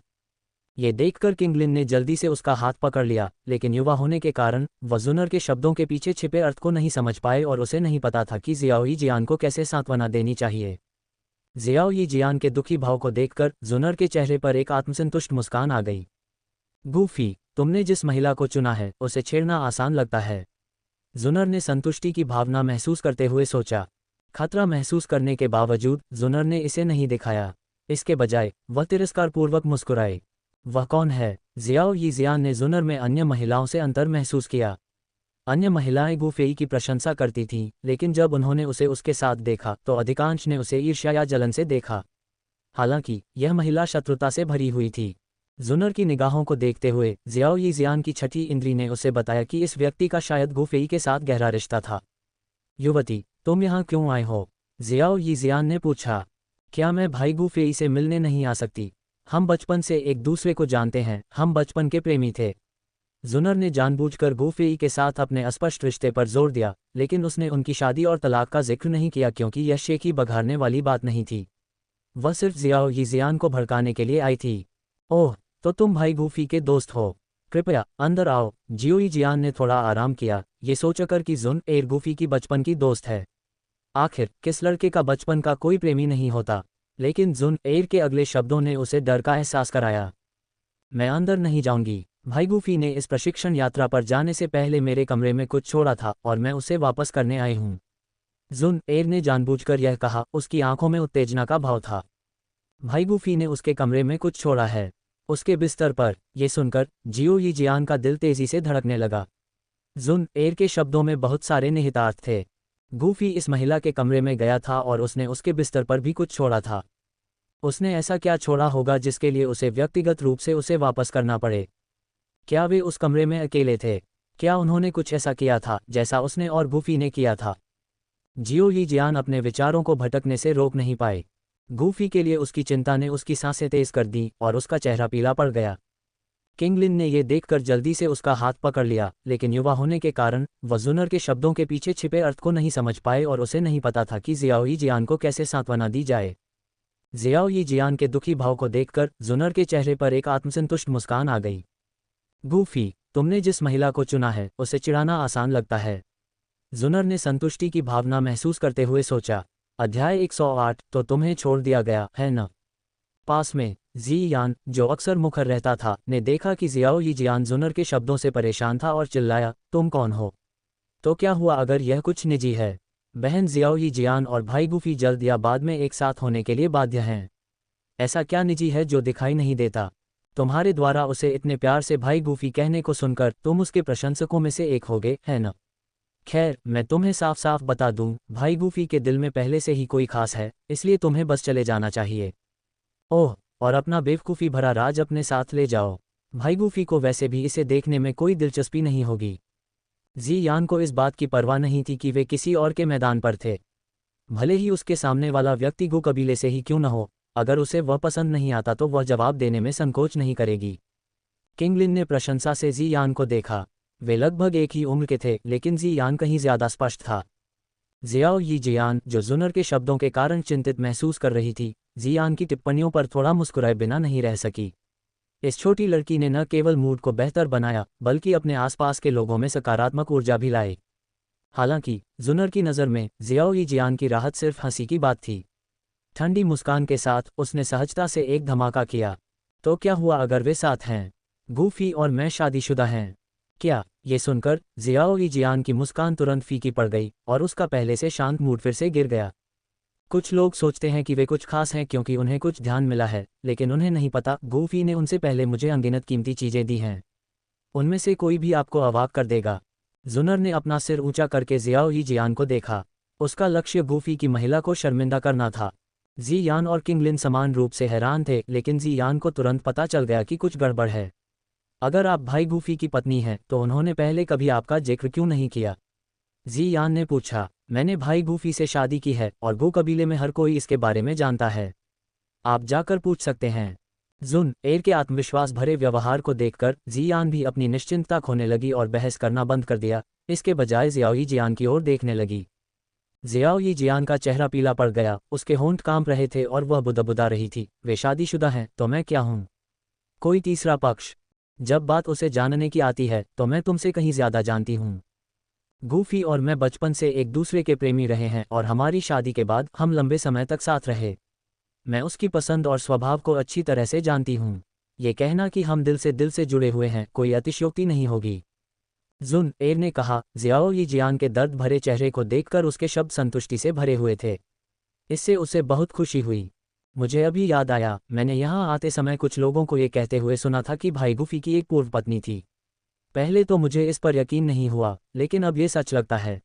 ये देखकर किंगलिन ने जल्दी से उसका हाथ पकड़ लिया, लेकिन युवा होने के कारण वह जुनर के शब्दों के पीछे छिपे अर्थ को नहीं समझ पाए और उसे नहीं पता था कि जियाओ यी जियान को कैसे सांत्वना देनी चाहिए। जियाओ यी जियान के दुखी भाव को देखकर जुनर के चेहरे पर एक आत्मसंतुष्ट मुस्कान आ गई। गूफी, तुमने जिस महिला को चुना है उसे छेड़ना आसान लगता है। जुनर ने संतुष्टि की भावना महसूस करते हुए सोचा। खतरा महसूस करने के बावजूद जुनर ने इसे नहीं दिखाया। इसके बजाय वह तिरस्कारपूर्वक मुस्कुराए। वह कौन है? जियाओ यी जियान ने जुनर में अन्य महिलाओं से अंतर महसूस किया। अन्य महिलाएं गूफेई की प्रशंसा करती थीं, लेकिन जब उन्होंने उसे उसके साथ देखा तो अधिकांश ने उसे ईर्ष्या या जलन से देखा। हालांकि यह महिला शत्रुता से भरी हुई थी। जुनर की निगाहों को देखते हुए जियाओ यी जियान की छठी इंद्री ने उसे बताया कि इस व्यक्ति का शायद गूफेई के साथ गहरा रिश्ता था। युवती, तुम यहाँ क्यों आए हो? जियाओ यी जियान ने पूछा। क्या मैं भाई गूफेई से मिलने नहीं आ सकती? हम बचपन से एक दूसरे को जानते हैं, हम बचपन के प्रेमी थे। जुनर ने जानबूझकर गूफेई के साथ अपने अस्पष्ट रिश्ते पर जोर दिया, लेकिन उसने उनकी शादी और तलाक का जिक्र नहीं किया क्योंकि यह शेखी बघारने वाली बात नहीं थी। वह सिर्फ जियाओ यी जियान को भड़काने के लिए आई थी। ओह, तो तुम भाई गूफी के दोस्त हो। कृपया अंदर आओ। जियो यी जियान ने थोड़ा आराम किया, ये सोचकर कि जुन एर गूफी की बचपन की दोस्त है। आखिर किस लड़के का बचपन का कोई प्रेमी नहीं होता? लेकिन जुन एर के अगले शब्दों ने उसे डर का एहसास कराया। मैं अंदर नहीं जाऊंगी। भाई गूफी ने इस प्रशिक्षण यात्रा पर जाने से पहले मेरे कमरे में कुछ छोड़ा था और मैं उसे वापस करने आई हूँ। जुन एर ने जानबूझकर यह कहा, उसकी आंखों में उत्तेजना का भाव था। भाई गूफी ने उसके कमरे में कुछ छोड़ा है। उसके बिस्तर पर। ये सुनकर जियो यी जियान का दिल तेजी से धड़कने लगा। जुन एर के शब्दों में बहुत सारे निहितार्थ थे। गूफी इस महिला के कमरे में गया था और उसने उसके बिस्तर पर भी कुछ छोड़ा था। उसने ऐसा क्या छोड़ा होगा जिसके लिए उसे व्यक्तिगत रूप से उसे वापस करना पड़े? क्या वे उस कमरे में अकेले थे? क्या उन्होंने कुछ ऐसा किया था जैसा उसने और गूफी ने किया था? जियो यी जियान अपने विचारों को भटकने से रोक नहीं पाए। गूफी के लिए उसकी चिंता ने उसकी सांसें तेज कर दी और उसका चेहरा पीला पड़ गया। किंगलिन ने यह देखकर जल्दी से उसका हाथ पकड़ लिया, लेकिन युवा होने के कारण वह जुनर के शब्दों के पीछे छिपे अर्थ को नहीं समझ पाए और उसे नहीं पता था कि जियाओ यी जियान को कैसे सांत्वना दी जाए। जियाओ यी जियान के दुखी भाव को देखकर जुनर के चेहरे पर एक आत्मसंतुष्ट मुस्कान आ गई। गूफी, तुमने जिस महिला को चुना है उसे चिढ़ाना आसान लगता है। जुनर ने संतुष्टि की भावना महसूस करते हुए सोचा। अध्याय 108। तो तुम्हें छोड़ दिया गया है न? पास में जी यान, जो अक्सर मुखर रहता था, ने देखा कि जियाओ यी जियान जुनर के शब्दों से परेशान था और चिल्लाया, तुम कौन हो? तो क्या हुआ अगर यह कुछ निजी है? बहन जियाओ यी जियान और भाई गूफी जल्द या बाद में एक साथ होने के लिए बाध्य हैं। ऐसा क्या निजी है जो दिखाई नहीं देता? तुम्हारे द्वारा उसे इतने प्यार से भाई गूफी कहने को सुनकर तुम उसके प्रशंसकों में से एक होगे, है न? खैर, मैं तुम्हें साफ साफ बता दूं, भाई गूफी के दिल में पहले से ही कोई खास है, इसलिए तुम्हें बस चले जाना चाहिए। ओह, और अपना बेवकूफ़ी भरा राज अपने साथ ले जाओ। भाई गूफी को वैसे भी इसे देखने में कोई दिलचस्पी नहीं होगी। जी यान को इस बात की परवाह नहीं थी कि वे किसी और के मैदान पर थे। भले ही उसके सामने वाला व्यक्ति गो कबीले से ही क्यों न हो, अगर उसे वह पसंद नहीं आता तो वह जवाब देने में संकोच नहीं करेगी। किंगलिन ने प्रशंसा से जी यान को देखा। वे लगभग एक ही उम्र के थे, लेकिन जी यान कहीं ज्यादा स्पष्ट था। जियाओ यी जियान, जो जुनर के शब्दों के कारण चिंतित महसूस कर रही थी, जियान की टिप्पणियों पर थोड़ा मुस्कुराए बिना नहीं रह सकी। इस छोटी लड़की ने न केवल मूड को बेहतर बनाया, बल्कि अपने आसपास के लोगों में सकारात्मक ऊर्जा भी लाई। हालांकि जुनर की नज़र में जियाओ यी जियान की राहत सिर्फ हंसी की बात थी। ठंडी मुस्कान के साथ उसने सहजता से एक धमाका किया। तो क्या हुआ अगर वे साथ हैं? गूफी और मैं शादीशुदा हैं क्या? ये सुनकर जियाओ यी जियान की मुस्कान तुरंत फीकी पड़ गई और उसका पहले से शांत मूड फिर से गिर गया। कुछ लोग सोचते हैं कि वे कुछ खास हैं क्योंकि उन्हें कुछ ध्यान मिला है, लेकिन उन्हें नहीं पता गूफी ने उनसे पहले मुझे अनगिनत कीमती चीजें दी हैं। उनमें से कोई भी आपको अवाक कर देगा। जुनर ने अपना सिर ऊंचा करके जियाओ यी जियान को देखा। उसका लक्ष्य गूफी की महिला को शर्मिंदा करना था। जी यान और किंगलिन समान रूप से हैरान थे, लेकिन जी यान को तुरंत पता चल गया कि कुछ गड़बड़ है। अगर आप भाई गूफी की पत्नी हैं तो उन्होंने पहले कभी आपका जिक्र क्यों नहीं किया? जी यान ने पूछा। मैंने भाई गूफी से शादी की है और गो कबीले में हर कोई इसके बारे में जानता है। आप जाकर पूछ सकते हैं। जुन एर के आत्मविश्वास भरे व्यवहार को देखकर जी यान भी अपनी निश्चिंतता खोने लगी और बहस करना बंद कर दिया। इसके बजाय जियाओ जियान की ओर देखने लगी। जियाओ जियान का चेहरा पीला पड़ गया, उसके होंठ कांप रहे थे और वह बुदबुदा रही थी। वे शादीशुदा हैं तो मैं क्या हूँ? कोई तीसरा पक्ष? जब बात उसे जानने की आती है तो मैं तुमसे कहीं ज्यादा जानती हूँ। गूफी और मैं बचपन से एक दूसरे के प्रेमी रहे हैं और हमारी शादी के बाद हम लंबे समय तक साथ रहे। मैं उसकी पसंद और स्वभाव को अच्छी तरह से जानती हूँ। ये कहना कि हम दिल से जुड़े हुए हैं कोई अतिशयोक्ति नहीं होगी। जुन एर ने कहा। जियाओ जियान के दर्द भरे चेहरे को देखकर उसके शब्द संतुष्टि से भरे हुए थे। इससे उसे बहुत खुशी हुई। मुझे अभी याद आया, मैंने यहाँ आते समय कुछ लोगों को ये कहते हुए सुना था कि भाई गूफी की एक पूर्व पत्नी थी। पहले तो मुझे इस पर यकीन नहीं हुआ, लेकिन अब ये सच लगता है।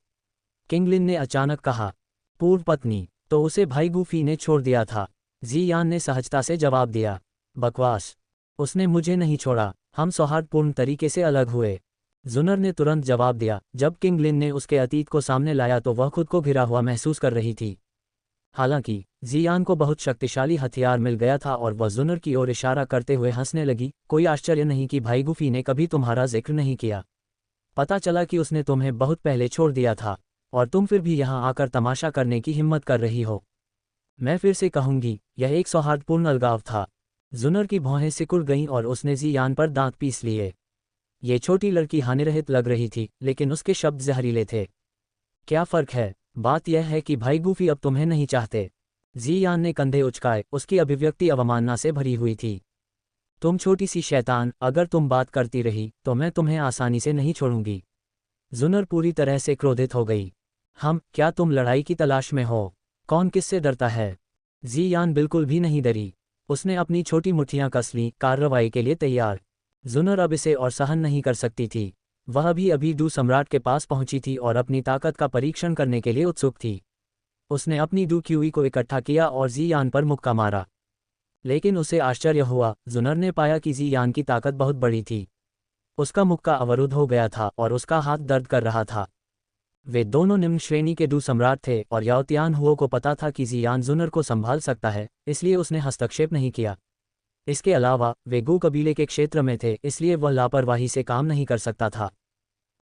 किंगलिन ने अचानक कहा। पूर्व पत्नी? तो उसे भाई गूफी ने छोड़ दिया था? जी यान ने सहजता से जवाब दिया। बकवास। उसने मुझे नहीं छोड़ा, हम सौहार्दपूर्ण तरीके से अलग हुए। जुनर ने तुरंत जवाब दिया। जब किंगलिन ने उसके अतीत को सामने लाया तो वह खुद को घिरा हुआ महसूस कर रही थी। हालांकि जियान को बहुत शक्तिशाली हथियार मिल गया था और वह जुनर की ओर इशारा करते हुए हंसने लगी। कोई आश्चर्य नहीं कि भाई गूफी ने कभी तुम्हारा जिक्र नहीं किया। पता चला कि उसने तुम्हें बहुत पहले छोड़ दिया था और तुम फिर भी यहाँ आकर तमाशा करने की हिम्मत कर रही हो। मैं फिर से कहूंगी, यह एक सौहार्दपूर्ण अलगाव था। जुनर की भौहें सिकुड़ गईं और उसने जियान पर दांत पीस लिए। ये छोटी लड़की हानिरहित लग रही थी, लेकिन उसके शब्द जहरीले थे। क्या फर्क है? बात यह है कि भाई गूफी अब तुम्हें नहीं चाहते। जियान ने कंधे उचकाए, उसकी अभिव्यक्ति अवमानना से भरी हुई थी। तुम छोटी सी शैतान, अगर तुम बात करती रही तो मैं तुम्हें आसानी से नहीं छोड़ूंगी। जुनर पूरी तरह से क्रोधित हो गई। क्या तुम लड़ाई की तलाश में हो? कौन किससे डरता है? जियान बिल्कुल भी नहीं डरी। उसने अपनी छोटी मुट्ठियां कस लीं, कार्रवाई के लिए तैयार। जुनर अब इसे और सहन नहीं कर सकती थी। वह भी अभी डू सम्राट के पास पहुंची थी और अपनी ताकत का परीक्षण करने के लिए उत्सुक थी। उसने अपनी डू क्यूई को इकट्ठा किया और जियान पर मुक्का मारा। लेकिन उसे आश्चर्य हुआ, जुनर ने पाया कि जियान की ताकत बहुत बड़ी थी। उसका मुक्का अवरुद्ध हो गया था और उसका हाथ दर्द कर रहा था। वे दोनों निम्न श्रेणी के डू सम्राट थे और याओ तियान हुओ को पता था कि जियान जुनर को संभाल सकता है, इसलिए उसने हस्तक्षेप नहीं किया। इसके अलावा वे गू कबीले के क्षेत्र में थे, इसलिए वह लापरवाही से काम नहीं कर सकता था।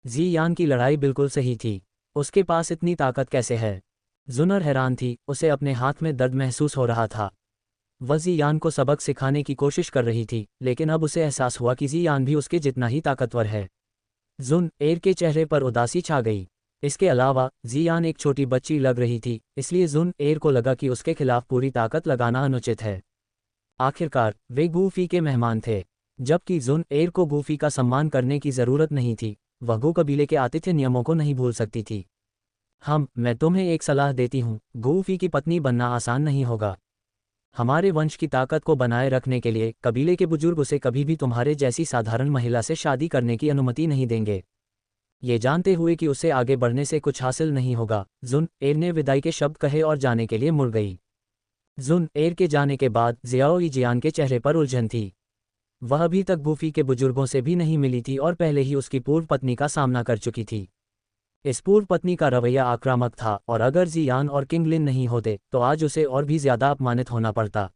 जियान की लड़ाई बिल्कुल सही थी। उसके पास इतनी ताकत कैसे है? जुनर हैरान थी, उसे अपने हाथ में दर्द महसूस हो रहा था। वह जियान को सबक सिखाने की कोशिश कर रही थी, लेकिन अब उसे एहसास हुआ कि जियान भी उसके जितना ही ताकतवर है। जुन एर के चेहरे पर उदासी छा गई। इसके अलावा जियान एक छोटी बच्ची लग रही थी, इसलिए जुन एर को लगा कि उसके खिलाफ पूरी ताकत लगाना अनुचित है। आखिरकार वे गूफी के मेहमान थे, जबकि जुन एर को गूफी का सम्मान करने की जरूरत नहीं थी। वह गू कबीले के आतिथ्य नियमों को नहीं भूल सकती थी। मैं तुम्हें एक सलाह देती हूँ, गूफी की पत्नी बनना आसान नहीं होगा। हमारे वंश की ताकत को बनाए रखने के लिए कबीले के बुजुर्ग उसे कभी भी तुम्हारे जैसी साधारण महिला से शादी करने की अनुमति नहीं देंगे। ये जानते हुए कि उसे आगे बढ़ने से कुछ हासिल नहीं होगा, जुन एर ने विदाई के शब्द कहे और जाने के लिए मुड़ गई। जुन एर के जाने के बाद जियाओ जियान के चेहरे पर उलझन थी। वह अभी तक गूफी के बुजुर्गों से भी नहीं मिली थी और पहले ही उसकी पूर्व पत्नी का सामना कर चुकी थी। इस पूर्व पत्नी का रवैया आक्रामक था और अगर जियान और किंगलिन नहीं होते तो आज उसे और भी ज्यादा अपमानित होना पड़ता।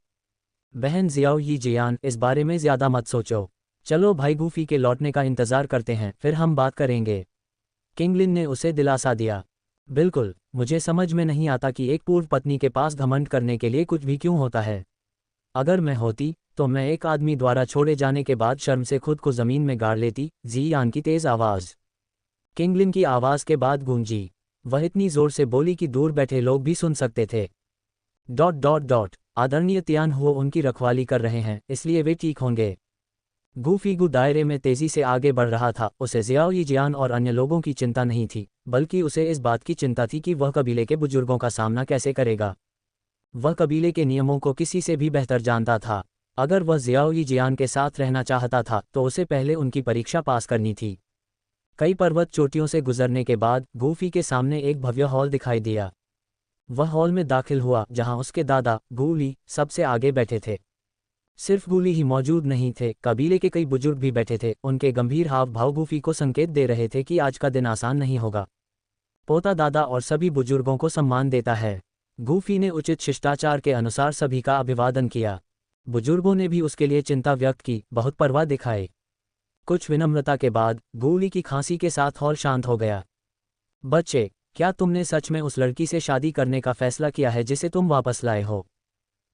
बहन जियाओ जियान, इस बारे में ज्यादा मत सोचो। चलो भाई गूफी के लौटने का इंतजार करते हैं, फिर हम बात करेंगे। किंगलिन ने उसे दिलासा दिया। बिल्कुल, मुझे समझ में नहीं आता कि एक पूर्व पत्नी के पास घमंड करने के लिए कुछ भी क्यों होता है। अगर मैं होती तो मैं एक आदमी द्वारा छोड़े जाने के बाद शर्म से खुद को जमीन में गाड़ लेती। जियान की तेज आवाज किंगलिन की आवाज के बाद गूंजी। वह इतनी जोर से बोली कि दूर बैठे लोग भी सुन सकते थे। ... आदरणीय तियान हुओ उनकी रखवाली कर रहे हैं, इसलिए वे ठीक होंगे। गूफी गू दायरे में तेजी से आगे बढ़ रहा था। उसे जियाओ जियान और अन्य लोगों की चिंता नहीं थी, बल्कि उसे इस बात की चिंता थी कि वह कबीले के बुजुर्गों का सामना कैसे करेगा। वह कबीले के नियमों को किसी से भी बेहतर जानता था। अगर वह जियाओ जियान के साथ रहना चाहता था तो उसे पहले उनकी परीक्षा पास करनी थी। कई पर्वत चोटियों से गुजरने के बाद गूफी के सामने एक भव्य हॉल दिखाई दिया। वह हॉल में दाखिल हुआ जहां उसके दादा गूली सबसे आगे बैठे थे। सिर्फ गूली ही मौजूद नहीं थे, कबीले के कई बुजुर्ग भी बैठे थे। उनके गंभीर हाव भाव गूफी को संकेत दे रहे थे कि आज का दिन आसान नहीं होगा। पोता दादा और सभी बुजुर्गों को सम्मान देता है। गूफी ने उचित शिष्टाचार के अनुसार सभी का अभिवादन किया। बुजुर्गों ने भी उसके लिए चिंता व्यक्त की, बहुत परवाह दिखाए। कुछ विनम्रता के बाद गूली की खांसी के साथ हॉल शांत हो गया। बच्चे, क्या तुमने सच में उस लड़की से शादी करने का फैसला किया है जिसे तुम वापस लाए हो?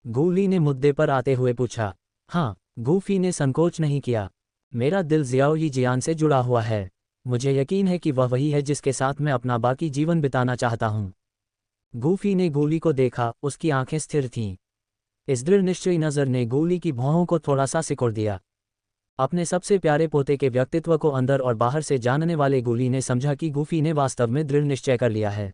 गूली ने मुद्दे पर आते हुए पूछा। हाँ, गूफी ने संकोच नहीं किया। मेरा दिल जियाओ यी जियान से जुड़ा हुआ है। मुझे यकीन है कि वह वही है जिसके साथ मैं अपना बाकी जीवन बिताना चाहता हूँ। गूफी ने गूली को देखा, उसकी आंखें स्थिर थीं। इस दृढ़ निश्चयी नज़र ने गूली की भौहों को थोड़ा सा सिकोड़ दिया। अपने सबसे प्यारे पोते के व्यक्तित्व को अंदर और बाहर से जानने वाले गूली ने समझा कि गूफी ने वास्तव में दृढ़ निश्चय कर लिया है।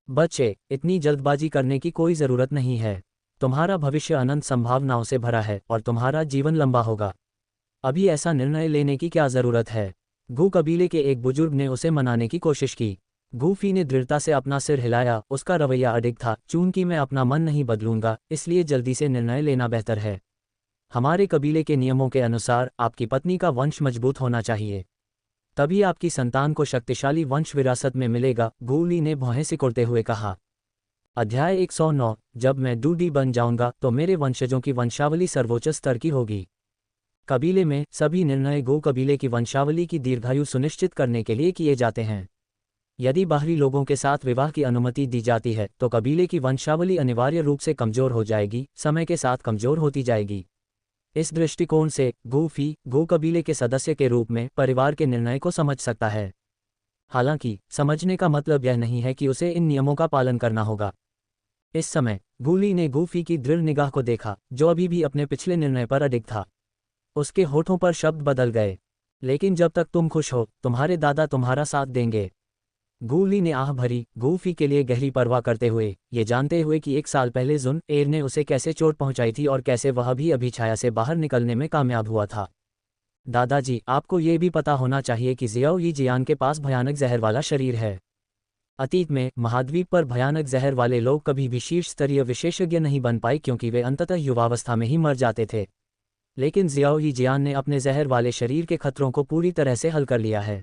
बच्चे, इतनी जल्दबाजी करने की कोई ज़रूरत नहीं है। तुम्हारा भविष्य अनंत संभावनाओं से भरा है और तुम्हारा जीवन लंबा होगा। अभी ऐसा निर्णय लेने की क्या ज़रूरत है? गू कबीले के एक बुजुर्ग ने उसे मनाने की कोशिश की। गूफी ने दृढ़ता से अपना सिर हिलाया, उसका रवैया अडिग था। चूंकि मैं अपना मन नहीं बदलूंगा, इसलिए जल्दी से निर्णय लेना बेहतर है। हमारे कबीले के नियमों के अनुसार आपकी पत्नी का वंश मजबूत होना चाहिए, तभी आपकी संतान को शक्तिशाली वंश विरासत में मिलेगा, गूली ने भौहें सिकोड़ते हुए कहा। अध्याय 109। जब मैं डूडी बन जाऊंगा तो मेरे वंशजों की वंशावली सर्वोच्च स्तर की होगी। कबीले में सभी निर्णय गो कबीले की वंशावली की दीर्घायु सुनिश्चित करने के लिए किए जाते हैं। यदि बाहरी लोगों के साथ विवाह की अनुमति दी जाती है तो कबीले की वंशावली अनिवार्य रूप से कमजोर हो जाएगी, समय के साथ कमजोर होती जाएगी। इस दृष्टिकोण से गूफी गो कबीले के सदस्य के रूप में परिवार के निर्णय को समझ सकता है। हालांकि समझने का मतलब यह नहीं है कि उसे इन नियमों का पालन करना होगा। इस समय गूली ने गूफी की दृढ़ निगाह को देखा, जो अभी भी अपने पिछले निर्णय पर अडिग था। उसके होठों पर शब्द बदल गए। लेकिन जब तक तुम खुश हो, तुम्हारे दादा तुम्हारा साथ देंगे। गूली ने आह भरी, गूफी के लिए गहरी परवाह करते हुए, ये जानते हुए कि 1 साल पहले जुन एर ने उसे कैसे चोट पहुंचाई थी और कैसे वह भी अभी छाया से बाहर निकलने में कामयाब हुआ था। दादाजी, आपको ये भी पता होना चाहिए कि जियाओ यी जियान के पास भयानक जहर वाला शरीर है। अतीत में महाद्वीप पर भयानक जहर वाले लोग कभी भी शीर्ष स्तरीय विशेषज्ञ नहीं बन पाए क्योंकि वे अंततः युवावस्था में ही मर जाते थे। लेकिन जियाओ यी जियान ने अपने जहर वाले शरीर के खतरों को पूरी तरह से हल कर लिया है।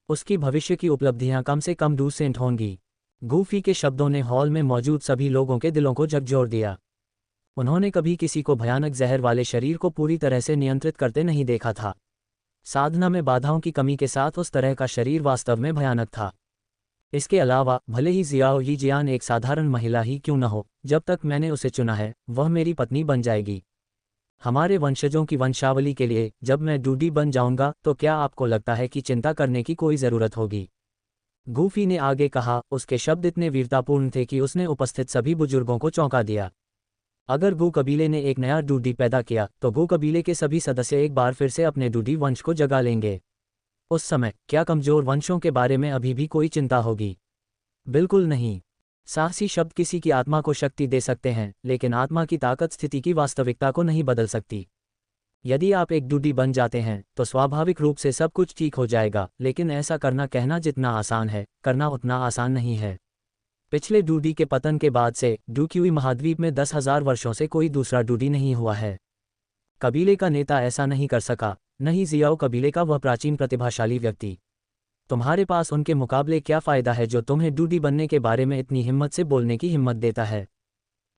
उसकी भविष्य की उपलब्धियां कम से कम डूसेंट होंगी। गूफी के शब्दों ने हॉल में मौजूद सभी लोगों के दिलों को झकझोर दिया। उन्होंने कभी किसी को भयानक जहर वाले शरीर को पूरी तरह से नियंत्रित करते नहीं देखा था। साधना में बाधाओं की कमी के साथ उस तरह का शरीर वास्तव में भयानक था। इसके अलावा भले ही जियाओ यी जियान एक साधारण महिला ही क्यों न हो, जब तक मैंने उसे चुना है वह मेरी पत्नी बन जाएगी। हमारे वंशजों की वंशावली के लिए जब मैं डूडी बन जाऊंगा तो क्या आपको लगता है कि चिंता करने की कोई ज़रूरत होगी? गूफी ने आगे कहा, उसके शब्द इतने वीरतापूर्ण थे कि उसने उपस्थित सभी बुजुर्गों को चौंका दिया। अगर गू कबीले ने एक नया डूडी पैदा किया तो गू कबीले के सभी सदस्य एक बार फिर से अपने डूडी वंश को जगा लेंगे। उस समय क्या कमजोर वंशों के बारे में अभी भी कोई चिंता होगी? बिल्कुल नहीं। साहसी शब्द किसी की आत्मा को शक्ति दे सकते हैं, लेकिन आत्मा की ताकत स्थिति की वास्तविकता को नहीं बदल सकती। यदि आप एक डूडी बन जाते हैं तो स्वाभाविक रूप से सब कुछ ठीक हो जाएगा, लेकिन ऐसा करना कहना जितना आसान है, करना उतना आसान नहीं है। पिछले डूडी के पतन के बाद से डूक्यूई महाद्वीप में 10,000 वर्षों से कोई दूसरा डूडी नहीं हुआ है। कबीले का नेता ऐसा नहीं कर सका, नहीं जियाओ कबीले का वह प्राचीन प्रतिभाशाली व्यक्ति। तुम्हारे पास उनके मुकाबले क्या फ़ायदा है जो तुम्हें डूडी बनने के बारे में इतनी हिम्मत से बोलने की हिम्मत देता है?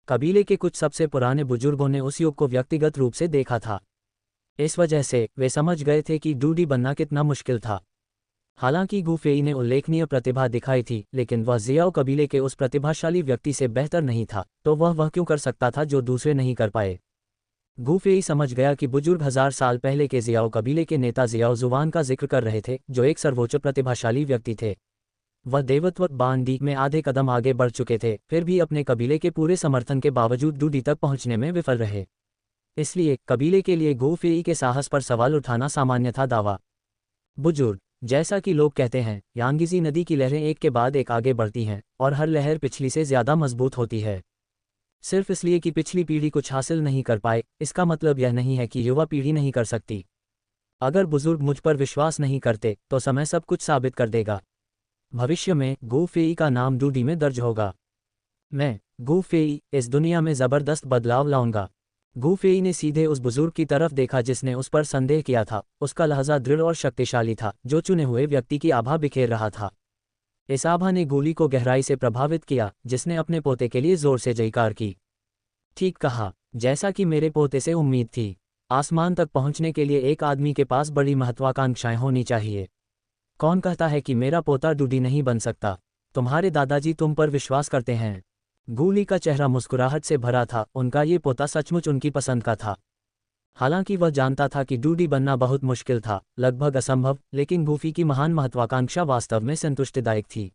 कबीले के कुछ सबसे पुराने बुजुर्गों ने उस युग को व्यक्तिगत रूप से देखा था। इस वजह से वे समझ गए थे कि डूडी बनना कितना मुश्किल था। हालांकि गूफेई ने उल्लेखनीय प्रतिभा दिखाई थी, लेकिन वह जियाओ कबीले के उस प्रतिभाशाली व्यक्ति से बेहतर नहीं था, तो वह क्यों कर सकता था जो दूसरे नहीं कर पाए? गूफेई समझ गया कि बुजुर्ग 1000 साल पहले के जियाओ कबीले के नेता जियाओ जुवान का जिक्र कर रहे थे, जो एक सर्वोच्च प्रतिभाशाली व्यक्ति थे। वह देवत्व बांडी में आधे कदम आगे बढ़ चुके थे, फिर भी अपने कबीले के पूरे समर्थन के बावजूद डूडी तक पहुंचने में विफल रहे। इसलिए कबीले के लिए गूफेई के साहस पर सवाल उठाना सामान्य था। दावा बुजुर्ग, जैसा कि लोग कहते हैं, यांगीजी नदी की लहरें एक के बाद एक आगे बढ़ती हैं और हर लहर पिछली से ज़्यादा मजबूत होती है। सिर्फ इसलिए कि पिछली पीढ़ी कुछ हासिल नहीं कर पाए, इसका मतलब यह नहीं है कि युवा पीढ़ी नहीं कर सकती। अगर बुजुर्ग मुझ पर विश्वास नहीं करते तो समय सब कुछ साबित कर देगा। भविष्य में गूफेई का नाम डूडी में दर्ज होगा। मैं, गू फेई, इस दुनिया में ज़बरदस्त बदलाव लाऊंगा। गू फेई ने सीधे उस बुजुर्ग की तरफ देखा जिसने उस पर संदेह किया था। उसका लहजा दृढ़ और शक्तिशाली था, जो चुने हुए व्यक्ति की आभा बिखेर रहा था। इस आभा ने गोली को गहराई से प्रभावित किया, जिसने अपने पोते के लिए जोर से जयकार की। ठीक कहा, जैसा कि मेरे पोते से उम्मीद थी। आसमान तक पहुंचने के लिए एक आदमी के पास बड़ी महत्वाकांक्षाएं होनी चाहिए। कौन कहता है कि मेरा पोता डूडी नहीं बन सकता? तुम्हारे दादाजी तुम पर विश्वास करते हैं। गूली का चेहरा मुस्कुराहट से भरा था, उनका ये पोता सचमुच उनकी पसंद का था। हालांकि वह जानता था कि डूडी बनना बहुत मुश्किल था, लगभग असंभव, लेकिन गूफी की महान महत्वाकांक्षा वास्तव में संतुष्टिदायक थी।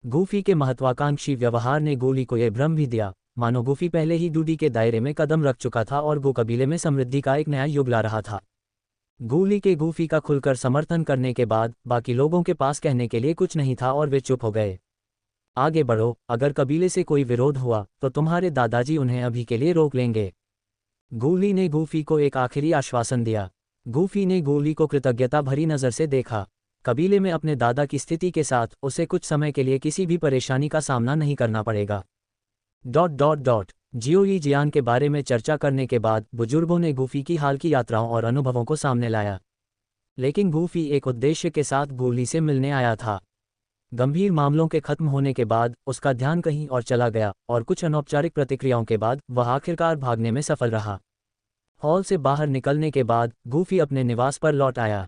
गूफी के महत्वाकांक्षी व्यवहार ने गूली को यह भ्रम भी दिया, मानो गूफी पहले ही डूडी के दायरे में कदम रख चुका था और गू कबीले में समृद्धि का एक नया युग ला रहा था। गूली के गूफी का खुलकर समर्थन करने के बाद बाकी लोगों के पास कहने के लिए कुछ नहीं था और वे चुप हो गए। आगे बढ़ो, अगर कबीले से कोई विरोध हुआ तो तुम्हारे दादाजी उन्हें अभी के लिए रोक लेंगे। गूली ने गूफी को एक आखिरी आश्वासन दिया। गूफी ने गूली को कृतज्ञता भरी नज़र से देखा। कबीले में अपने दादा की स्थिति के साथ उसे कुछ समय के लिए किसी भी परेशानी का सामना नहीं करना पड़ेगा। जियो यी जियान के बारे में चर्चा करने के बाद बुजुर्गों ने गूफी की हाल की यात्राओं और अनुभवों को सामने लाया। लेकिन गूफी एक उद्देश्य के साथ गूली से मिलने आया था। गंभीर मामलों के खत्म होने के बाद उसका ध्यान कहीं और चला गया और कुछ अनौपचारिक प्रतिक्रियाओं के बाद वह आखिरकार भागने में सफल रहा। हॉल से बाहर निकलने के बाद गूफी अपने निवास पर लौट आया।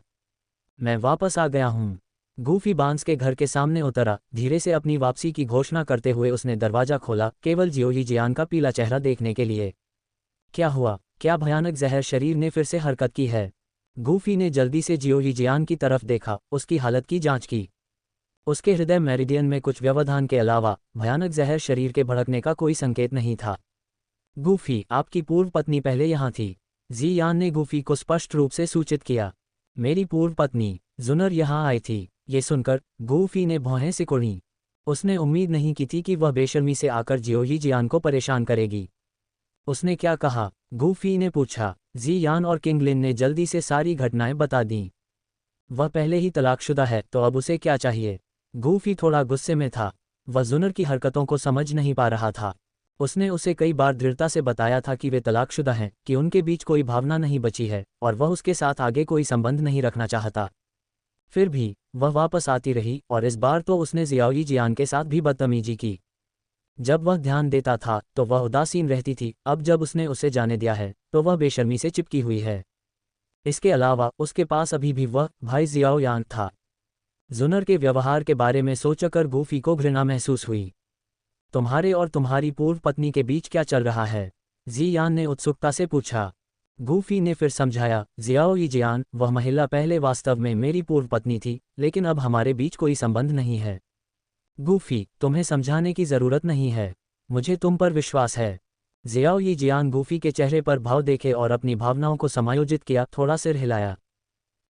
मैं वापस आ गया हूँ। गूफी बांस के घर के सामने उतरा। धीरे से अपनी वापसी की घोषणा करते हुए उसने दरवाजा खोला, केवल जियो यी जियान का पीला चेहरा देखने के लिए। क्या हुआ? क्या भयानक जहर शरीर ने फिर से हरकत की है? गूफी ने जल्दी से जियो यी जियान की तरफ देखा, उसकी हालत की जांच की। उसके हृदय मेरिडियन में कुछ व्यवधान के अलावा भयानक जहर शरीर के भड़कने का कोई संकेत नहीं था। गूफी, आपकी पूर्व पत्नी पहले यहाँ थी। जी यान ने गूफी को स्पष्ट रूप से सूचित किया। मेरी पूर्व पत्नी जुनर यहाँ आई थी। ये सुनकर गूफी ने भौहें सिकुड़ी। उसने उम्मीद नहीं की थी कि वह बेशर्मी से आकर जियो यी जियान को परेशान करेगी। उसने क्या कहा? गूफी ने पूछा। जी यान और किंग लिन ने जल्दी से सारी घटनाएं बता दीं। वह पहले ही तलाकशुदा है, तो अब उसे क्या चाहिए? गूफी थोड़ा गुस्से में था। वह जुनर की हरकतों को समझ नहीं पा रहा था। उसने उसे कई बार दृढ़ता से बताया था कि वे तलाकशुदा हैं, कि उनके बीच कोई भावना नहीं बची है और वह उसके साथ आगे कोई संबंध नहीं रखना चाहता। फिर भी वह वापस आती रही और इस बार तो उसने जियो यी जियान के साथ भी बदतमीजी की। जब वह ध्यान देता था तो वह उदासीन रहती थी, अब जब उसने उसे जाने दिया है तो वह बेशर्मी से चिपकी हुई है। इसके अलावा उसके पास अभी भी वह भाई जियाओ यांग था। जुनर के व्यवहार के बारे में सोचकर गूफी को घृणा महसूस हुई। तुम्हारे और तुम्हारी पूर्व पत्नी के बीच क्या चल रहा है? जी यान ने उत्सुकता से पूछा। गूफी ने फिर समझाया, जियाओ यी जियान, वह महिला पहले वास्तव में मेरी पूर्व पत्नी थी, लेकिन अब हमारे बीच कोई संबंध नहीं है। गूफी, तुम्हें समझाने की जरूरत नहीं है, मुझे तुम पर विश्वास है। जियाओ यी जियान गूफी के चेहरे पर भाव देखे और अपनी भावनाओं को समायोजित किया, थोड़ा सिर हिलाया।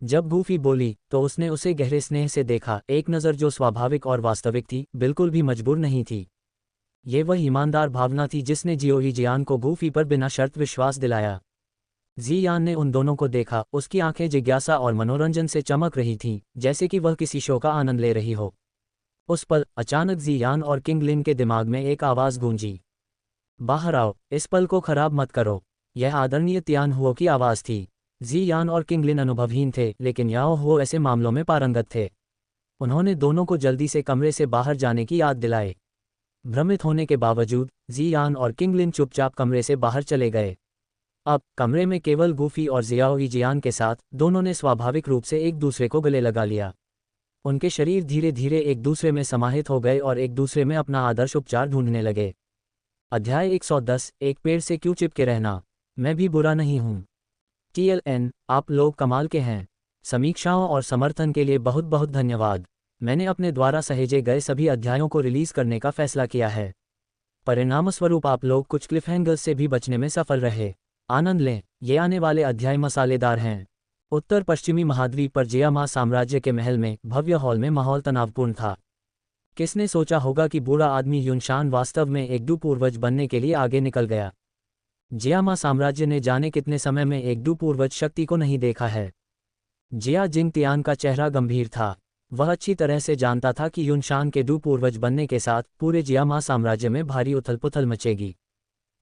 जब गूफी बोली तो उसने उसे गहरे स्नेह से देखा, एक नज़र जो स्वाभाविक और वास्तविक थी, बिल्कुल भी मजबूर नहीं थी। ये वह ईमानदार भावना थी जिसने जियो यी जियान को गूफी पर बिना शर्त विश्वास दिलाया। जी यान ने उन दोनों को देखा, उसकी आंखें जिज्ञासा और मनोरंजन से चमक रही थीं, जैसे कि वह किसी शो का आनंद ले रही हो। उस पल अचानक जी यान और किंग लिन के दिमाग में एक आवाज़ गूंजी, बाहर आओ, इस पल को खराब मत करो। यह आदरणीय तियान हुओ की आवाज़ थी। जी यान और किंग लिन अनुभवहीन थे, लेकिन याओ हुओ ऐसे मामलों में पारंगत थे। उन्होंने दोनों को जल्दी से कमरे से बाहर जाने की याद दिलाई। भ्रमित होने के बावजूद जी यान और किंग लिन चुपचाप कमरे से बाहर चले गए। अब कमरे में केवल गूफी और जियाओ यी जियान के साथ दोनों ने स्वाभाविक रूप से एक दूसरे को गले लगा लिया। उनके शरीर धीरे धीरे एक दूसरे में समाहित हो गए और एक दूसरे में अपना आदर्श उपचार ढूंढने लगे। अध्याय 110, एक पेड़ से क्यों चिपके रहना। मैं भी बुरा नहीं हूँ। TLN, आप लोग कमाल के हैं। समीक्षाओं और समर्थन के लिए बहुत बहुत धन्यवाद। मैंने अपने द्वारा सहेजे गए सभी अध्यायों को रिलीज करने का फैसला किया है। परिणामस्वरूप आप लोग कुछ क्लिफहैंगर्स से भी बचने में सफल रहे। आनंद लें, ये आने वाले अध्याय मसालेदार हैं। उत्तर पश्चिमी महाद्वीप पर जियामा साम्राज्य के महल में भव्य हॉल में माहौल तनावपूर्ण था। किसने सोचा होगा कि बूढ़ा आदमी युनशान वास्तव में एक डू पूर्वज बनने के लिए आगे निकल गया। जियामा साम्राज्य ने जाने कितने समय में एक डू पूर्वज शक्ति को नहीं देखा है। जिया जिंग तियान का चेहरा गंभीर था। वह अच्छी तरह से जानता था कि युनशान के डू पूर्वज बनने के साथ पूरे जियामा साम्राज्य में भारी उथल-पुथल मचेगी।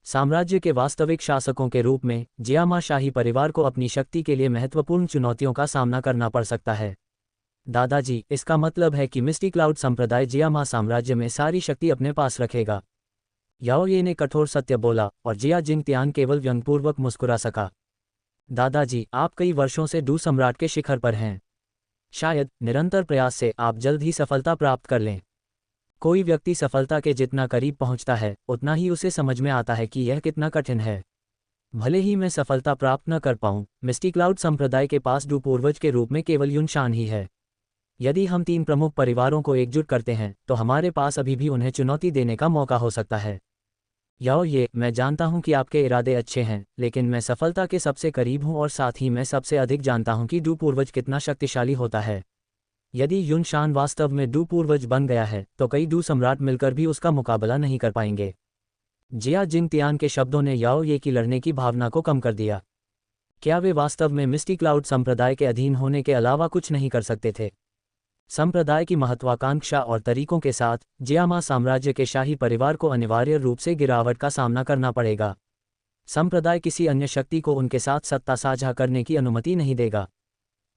साम्राज्य के वास्तविक शासकों के रूप में जियामा शाही परिवार को अपनी शक्ति के लिए महत्वपूर्ण चुनौतियों का सामना करना पड़ सकता है। दादाजी, इसका मतलब है कि मिस्टी क्लाउड संप्रदाय जियामा साम्राज्य में सारी शक्ति अपने पास रखेगा। याओ ये ने कठोर सत्य बोला और जिया जिंगतियान केवल व्यंग्यपूर्वक मुस्कुरा सका। दादाजी, आप कई वर्षों से डू सम्राट के शिखर पर हैं। शायद निरंतर प्रयास से आप जल्द ही सफलता प्राप्त कर लें। कोई व्यक्ति सफलता के जितना करीब पहुंचता है उतना ही उसे समझ में आता है कि यह कितना कठिन है। भले ही मैं सफलता प्राप्त न कर पाऊं, मिस्टी क्लाउड संप्रदाय के पास डू पूर्वज के रूप में केवल युनशान ही है। यदि हम 3 प्रमुख परिवारों को एकजुट करते हैं तो हमारे पास अभी भी उन्हें चुनौती देने का मौका हो सकता है। याओ ये, मैं जानता हूं कि आपके इरादे अच्छे हैं, लेकिन मैं सफलता के सबसे करीब हूं और साथ ही मैं सबसे अधिक जानता हूं कि डू पूर्वज कितना शक्तिशाली होता है। यदि युनशान वास्तव में डू पूर्वज बन गया है तो कई डू सम्राट मिलकर भी उसका मुकाबला नहीं कर पाएंगे। जिया जिंगतियान के शब्दों ने याओ ये की लड़ने की भावना को कम कर दिया। क्या वे वास्तव में मिस्टी क्लाउड संप्रदाय के अधीन होने के अलावा कुछ नहीं कर सकते थे? संप्रदाय की महत्वाकांक्षा और तरीकों के साथ जियामा साम्राज्य के शाही परिवार को अनिवार्य रूप से गिरावट का सामना करना पड़ेगा। संप्रदाय किसी अन्य शक्ति को उनके साथ सत्ता साझा करने की अनुमति नहीं देगा।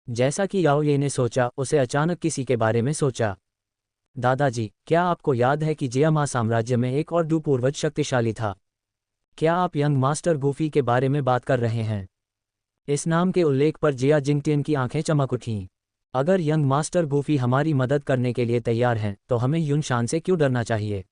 जैसा कि याओ ये ने सोचा, उसे अचानक किसी के बारे में सोचा। दादाजी, क्या आपको याद है कि जियामा साम्राज्य में एक और डू पूर्वज शक्तिशाली था? क्या आप यंग मास्टर गूफी के बारे में बात कर रहे हैं? इस नाम के उल्लेख पर जिया जिंगटियन की आंखें चमक उठीं। अगर यंग मास्टर गूफी हमारी मदद करने के लिए तैयार हैं तो हमें युनशान से क्यों डरना चाहिए?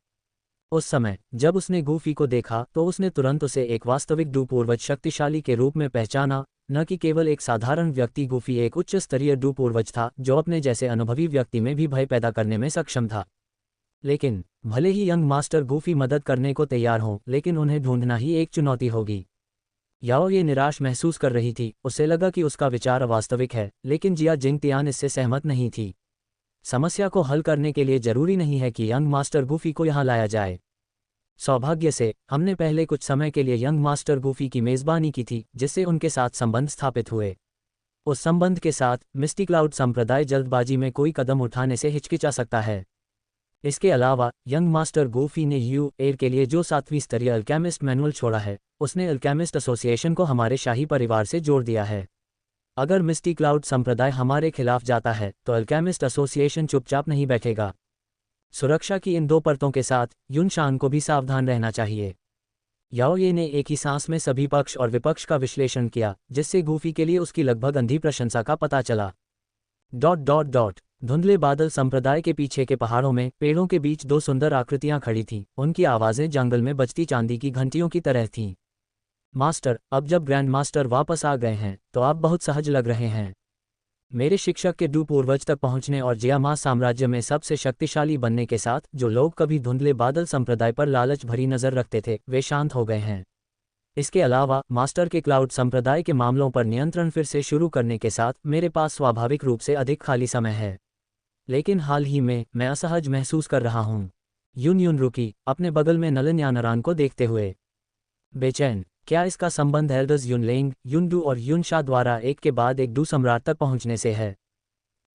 उस समय जब उसने गूफी को देखा तो उसने तुरंत उसे एक वास्तविक डू पूर्वज शक्तिशाली के रूप में पहचाना, न कि केवल एक साधारण व्यक्ति। गूफी एक उच्च स्तरीय डू पूर्वज था जो अपने जैसे अनुभवी व्यक्ति में भी भय पैदा करने में सक्षम था। लेकिन भले ही यंग मास्टर गूफी मदद करने को तैयार हों, लेकिन उन्हें ढूंढना ही एक चुनौती होगी। याओ ये निराश महसूस कर रही थी। उसे लगा कि उसका विचार अवास्तविक है, लेकिन जिया जिंगतियान इससे सहमत नहीं थी। समस्या को हल करने के लिए जरूरी नहीं है कि यंग मास्टर गूफी को यहाँ लाया जाए। सौभाग्य से हमने पहले कुछ समय के लिए यंग मास्टर गूफी की मेज़बानी की थी, जिससे उनके साथ संबंध स्थापित हुए। उस संबंध के साथ मिस्टी क्लाउड संप्रदाय जल्दबाजी में कोई कदम उठाने से हिचकिचा सकता है। इसके अलावा यंग मास्टर गूफी ने एयर के लिए जो 7वीं स्तरीय अल्केमिस्ट मैनुअल छोड़ा है, उसने अल्केमिस्ट एसोसिएशन को हमारे शाही परिवार से जोड़ दिया है। अगर मिस्टी क्लाउड संप्रदाय हमारे खिलाफ जाता है तो अल्केमिस्ट एसोसिएशन चुपचाप नहीं बैठेगा। सुरक्षा की इन 2 परतों के साथ युनशान को भी सावधान रहना चाहिए। याओ ये ने एक ही सांस में सभी पक्ष और विपक्ष का विश्लेषण किया, जिससे गूफी के लिए उसकी लगभग अंधी प्रशंसा का पता चला। धुंधले बादल संप्रदाय के पीछे के पहाड़ों में पेड़ों के बीच 2 सुंदर आकृतियां खड़ी थीं। उनकी आवाज़ें जंगल में बजती चांदी की घंटियों की तरह थीं। मास्टर, अब जब ग्रैंड मास्टर वापस आ गए हैं तो आप बहुत सहज लग रहे हैं। मेरे शिक्षक के डू पूर्वज तक पहुंचने और जियामा साम्राज्य में सबसे शक्तिशाली बनने के साथ जो लोग कभी धुंधले बादल संप्रदाय पर लालच भरी नज़र रखते थे, वे शांत हो गए हैं। इसके अलावा मास्टर के क्लाउड संप्रदाय के मामलों पर नियंत्रण फिर से शुरू करने के साथ मेरे पास स्वाभाविक रूप से अधिक खाली समय है। लेकिन हाल ही में मैं असहज महसूस कर रहा हूँ। युन रुकी, अपने बगल में नलन यानरान को देखते हुए बेचैन। क्या इसका संबंध एल्डर्स युनलेंग, युनडू और युनशा द्वारा एक के बाद एक डू सम्राट तक पहुंचने से है?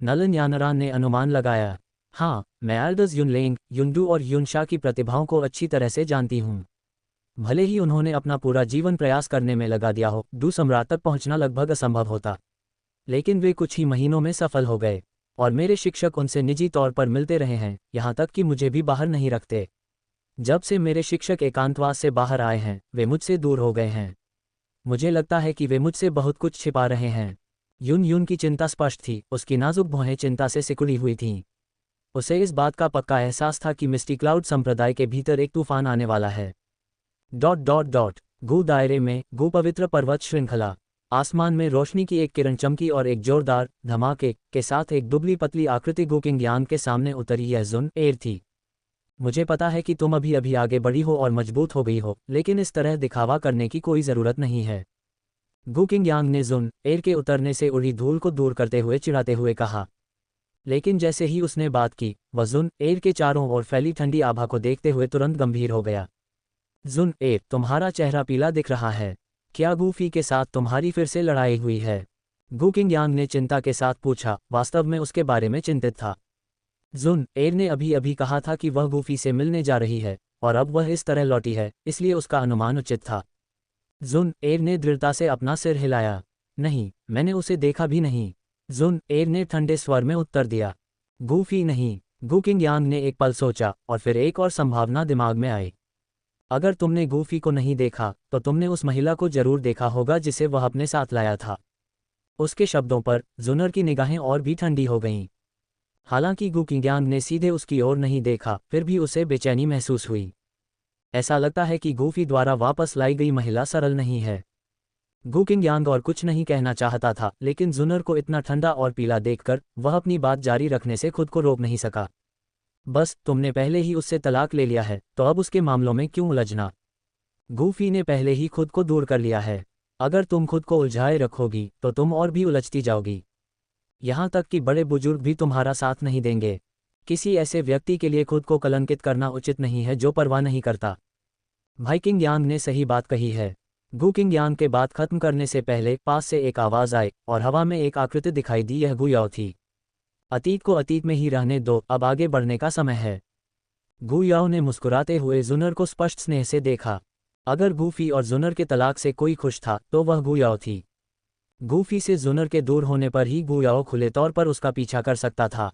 नलन यानरान ने अनुमान लगाया। हाँ, मैं एल्डर्स युनलेंग, युनडू और युनशा की प्रतिभाओं को अच्छी तरह से जानती हूँ। भले ही उन्होंने अपना पूरा जीवन प्रयास करने में लगा दिया हो, डू सम्राट तक पहुंचना लगभग असंभव होता। लेकिन वे कुछ ही महीनों में सफल हो गए और मेरे शिक्षक उनसे निजी तौर पर मिलते रहे हैं, यहाँ तक कि मुझे भी बाहर नहीं रखते। जब से मेरे शिक्षक एकांतवास से बाहर आए हैं, वे मुझसे दूर हो गए हैं। मुझे लगता है कि वे मुझसे बहुत कुछ छिपा रहे हैं। युन की चिंता स्पष्ट थी। उसकी नाजुक भौहें चिंता से सिकुड़ी हुई थीं। उसे इस बात का पक्का एहसास था कि मिस्टी क्लाउड संप्रदाय के भीतर एक तूफान आने वाला है। गू दायरे में गू पवित्र पर्वत श्रृंखला। आसमान में रोशनी की एक किरण चमकी और एक जोरदार धमाके के साथ एक दुबली पतली आकृति गुकिंग यांग के सामने उतरी। यह जुन एर थी। मुझे पता है कि तुम अभी आगे बढ़ी हो और मजबूत हो गई हो, लेकिन इस तरह दिखावा करने की कोई ज़रूरत नहीं है। गुकिंग यांग ने जुन एर के उतरने से उड़ी धूल को दूर करते हुए चिढ़ाते हुए कहा। लेकिन जैसे ही उसने बात की, वह जुन एर के चारों ओर फैली ठंडी आभा को देखते हुए तुरंत गंभीर हो गया। जुन एर, तुम्हारा चेहरा पीला दिख रहा है। क्या गूफी के साथ तुम्हारी फिर से लड़ाई हुई है? गू किंग यांग ने चिंता के साथ पूछा, वास्तव में उसके बारे में चिंतित था। जुन एर ने अभी अभी कहा था कि वह गूफी से मिलने जा रही है, और अब वह इस तरह लौटी है, इसलिए उसका अनुमान उचित था। जुन एर ने दृढ़ता से अपना सिर हिलाया। नहीं, मैंने उसे देखा भी नहीं। जुन एर ने ठंडे स्वर में उत्तर दिया। गूफी नहीं। गू किंग यांग ने एक पल सोचा, और फिर एक और संभावना दिमाग में आई। अगर तुमने गूफी को नहीं देखा, तो तुमने उस महिला को जरूर देखा होगा जिसे वह अपने साथ लाया था। उसके शब्दों पर जुनर की निगाहें और भी ठंडी हो गईं। हालांकि गू किंग यांग ने सीधे उसकी ओर नहीं देखा, फिर भी उसे बेचैनी महसूस हुई। ऐसा लगता है कि गूफी द्वारा वापस लाई गई महिला सरल नहीं है। गू किंग यांग और कुछ नहीं कहना चाहता था, लेकिन जुनर को इतना ठंडा और पीला देखकर वह अपनी बात जारी रखने से खुद को रोक नहीं सका। बस, तुमने पहले ही उससे तलाक ले लिया है, तो अब उसके मामलों में क्यों उलझना? गूफी ने पहले ही खुद को दूर कर लिया है। अगर तुम खुद को उलझाए रखोगी तो तुम और भी उलझती जाओगी। यहाँ तक कि बड़े बुजुर्ग भी तुम्हारा साथ नहीं देंगे। किसी ऐसे व्यक्ति के लिए खुद को कलंकित करना उचित नहीं है जो परवाह नहीं करता। भाई किंग यांग ने सही बात कही है। गू किंग यांग के बात खत्म करने से पहले पास से एक आवाज़ आई और हवा में एक आकृति दिखाई दी। यह गू याओ थी। अतीत को अतीत में ही रहने दो, अब आगे बढ़ने का समय है। गू याओ ने मुस्कुराते हुए जुनर को स्पष्ट स्नेह से देखा। अगर गूफी और जुनर के तलाक से कोई खुश था तो वह गू याओ थी। गूफी से जुनर के दूर होने पर ही गू याओ खुले तौर पर उसका पीछा कर सकता था।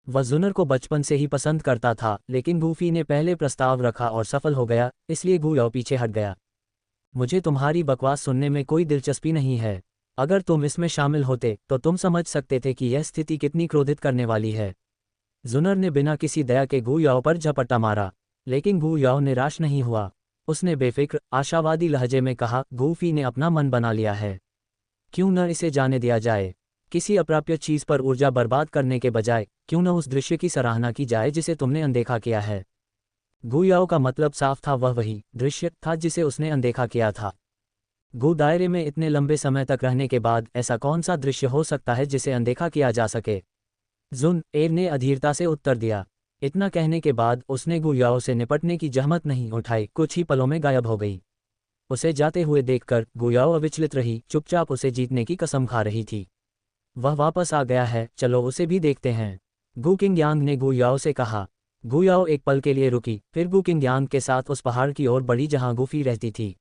वह जुनर को बचपन से ही पसंद करता था, लेकिन गूफी ने पहले प्रस्ताव रखा और सफल हो गया, इसलिए गू याओ पीछे हट गया। मुझे तुम्हारी बकवास सुनने में कोई दिलचस्पी नहीं है। अगर तुम इसमें शामिल होते तो तुम समझ सकते थे कि यह स्थिति कितनी क्रोधित करने वाली है। जुनर ने बिना किसी दया के गू याओ पर झपट्टा मारा, लेकिन गू याओ निराश नहीं हुआ। उसने बेफिक्र, आशावादी लहजे में कहा, गूफी ने अपना मन बना लिया है, क्यों न इसे जाने दिया जाए। किसी अप्राप्य चीज़ पर ऊर्जा बर्बाद करने के बजाय क्यों न उस दृश्य की सराहना की जाए जिसे तुमने अनदेखा किया है। गू याओ का मतलब साफ था, वह वही दृश्य था जिसे उसने अनदेखा किया था। गू दायरे में इतने लंबे समय तक रहने के बाद ऐसा कौन सा दृश्य हो सकता है जिसे अनदेखा किया जा सके? जुन एर ने अधीरता से उत्तर दिया। इतना कहने के बाद उसने गू याओ से निपटने की जहमत नहीं उठाई, कुछ ही पलों में गायब हो गई। उसे जाते हुए देखकर गू याओ अविचलित रही, चुपचाप उसे जीतने की कसम खा रही थी। वह वापस आ गया है, चलो उसे भी देखते हैं, गू किंग यांग ने गू याओ से कहा। गू याओ एक पल के लिए रुकी, फिर गू किंग यांग के साथ उस पहाड़ की ओर बढ़ी जहां गूफी रहती थी।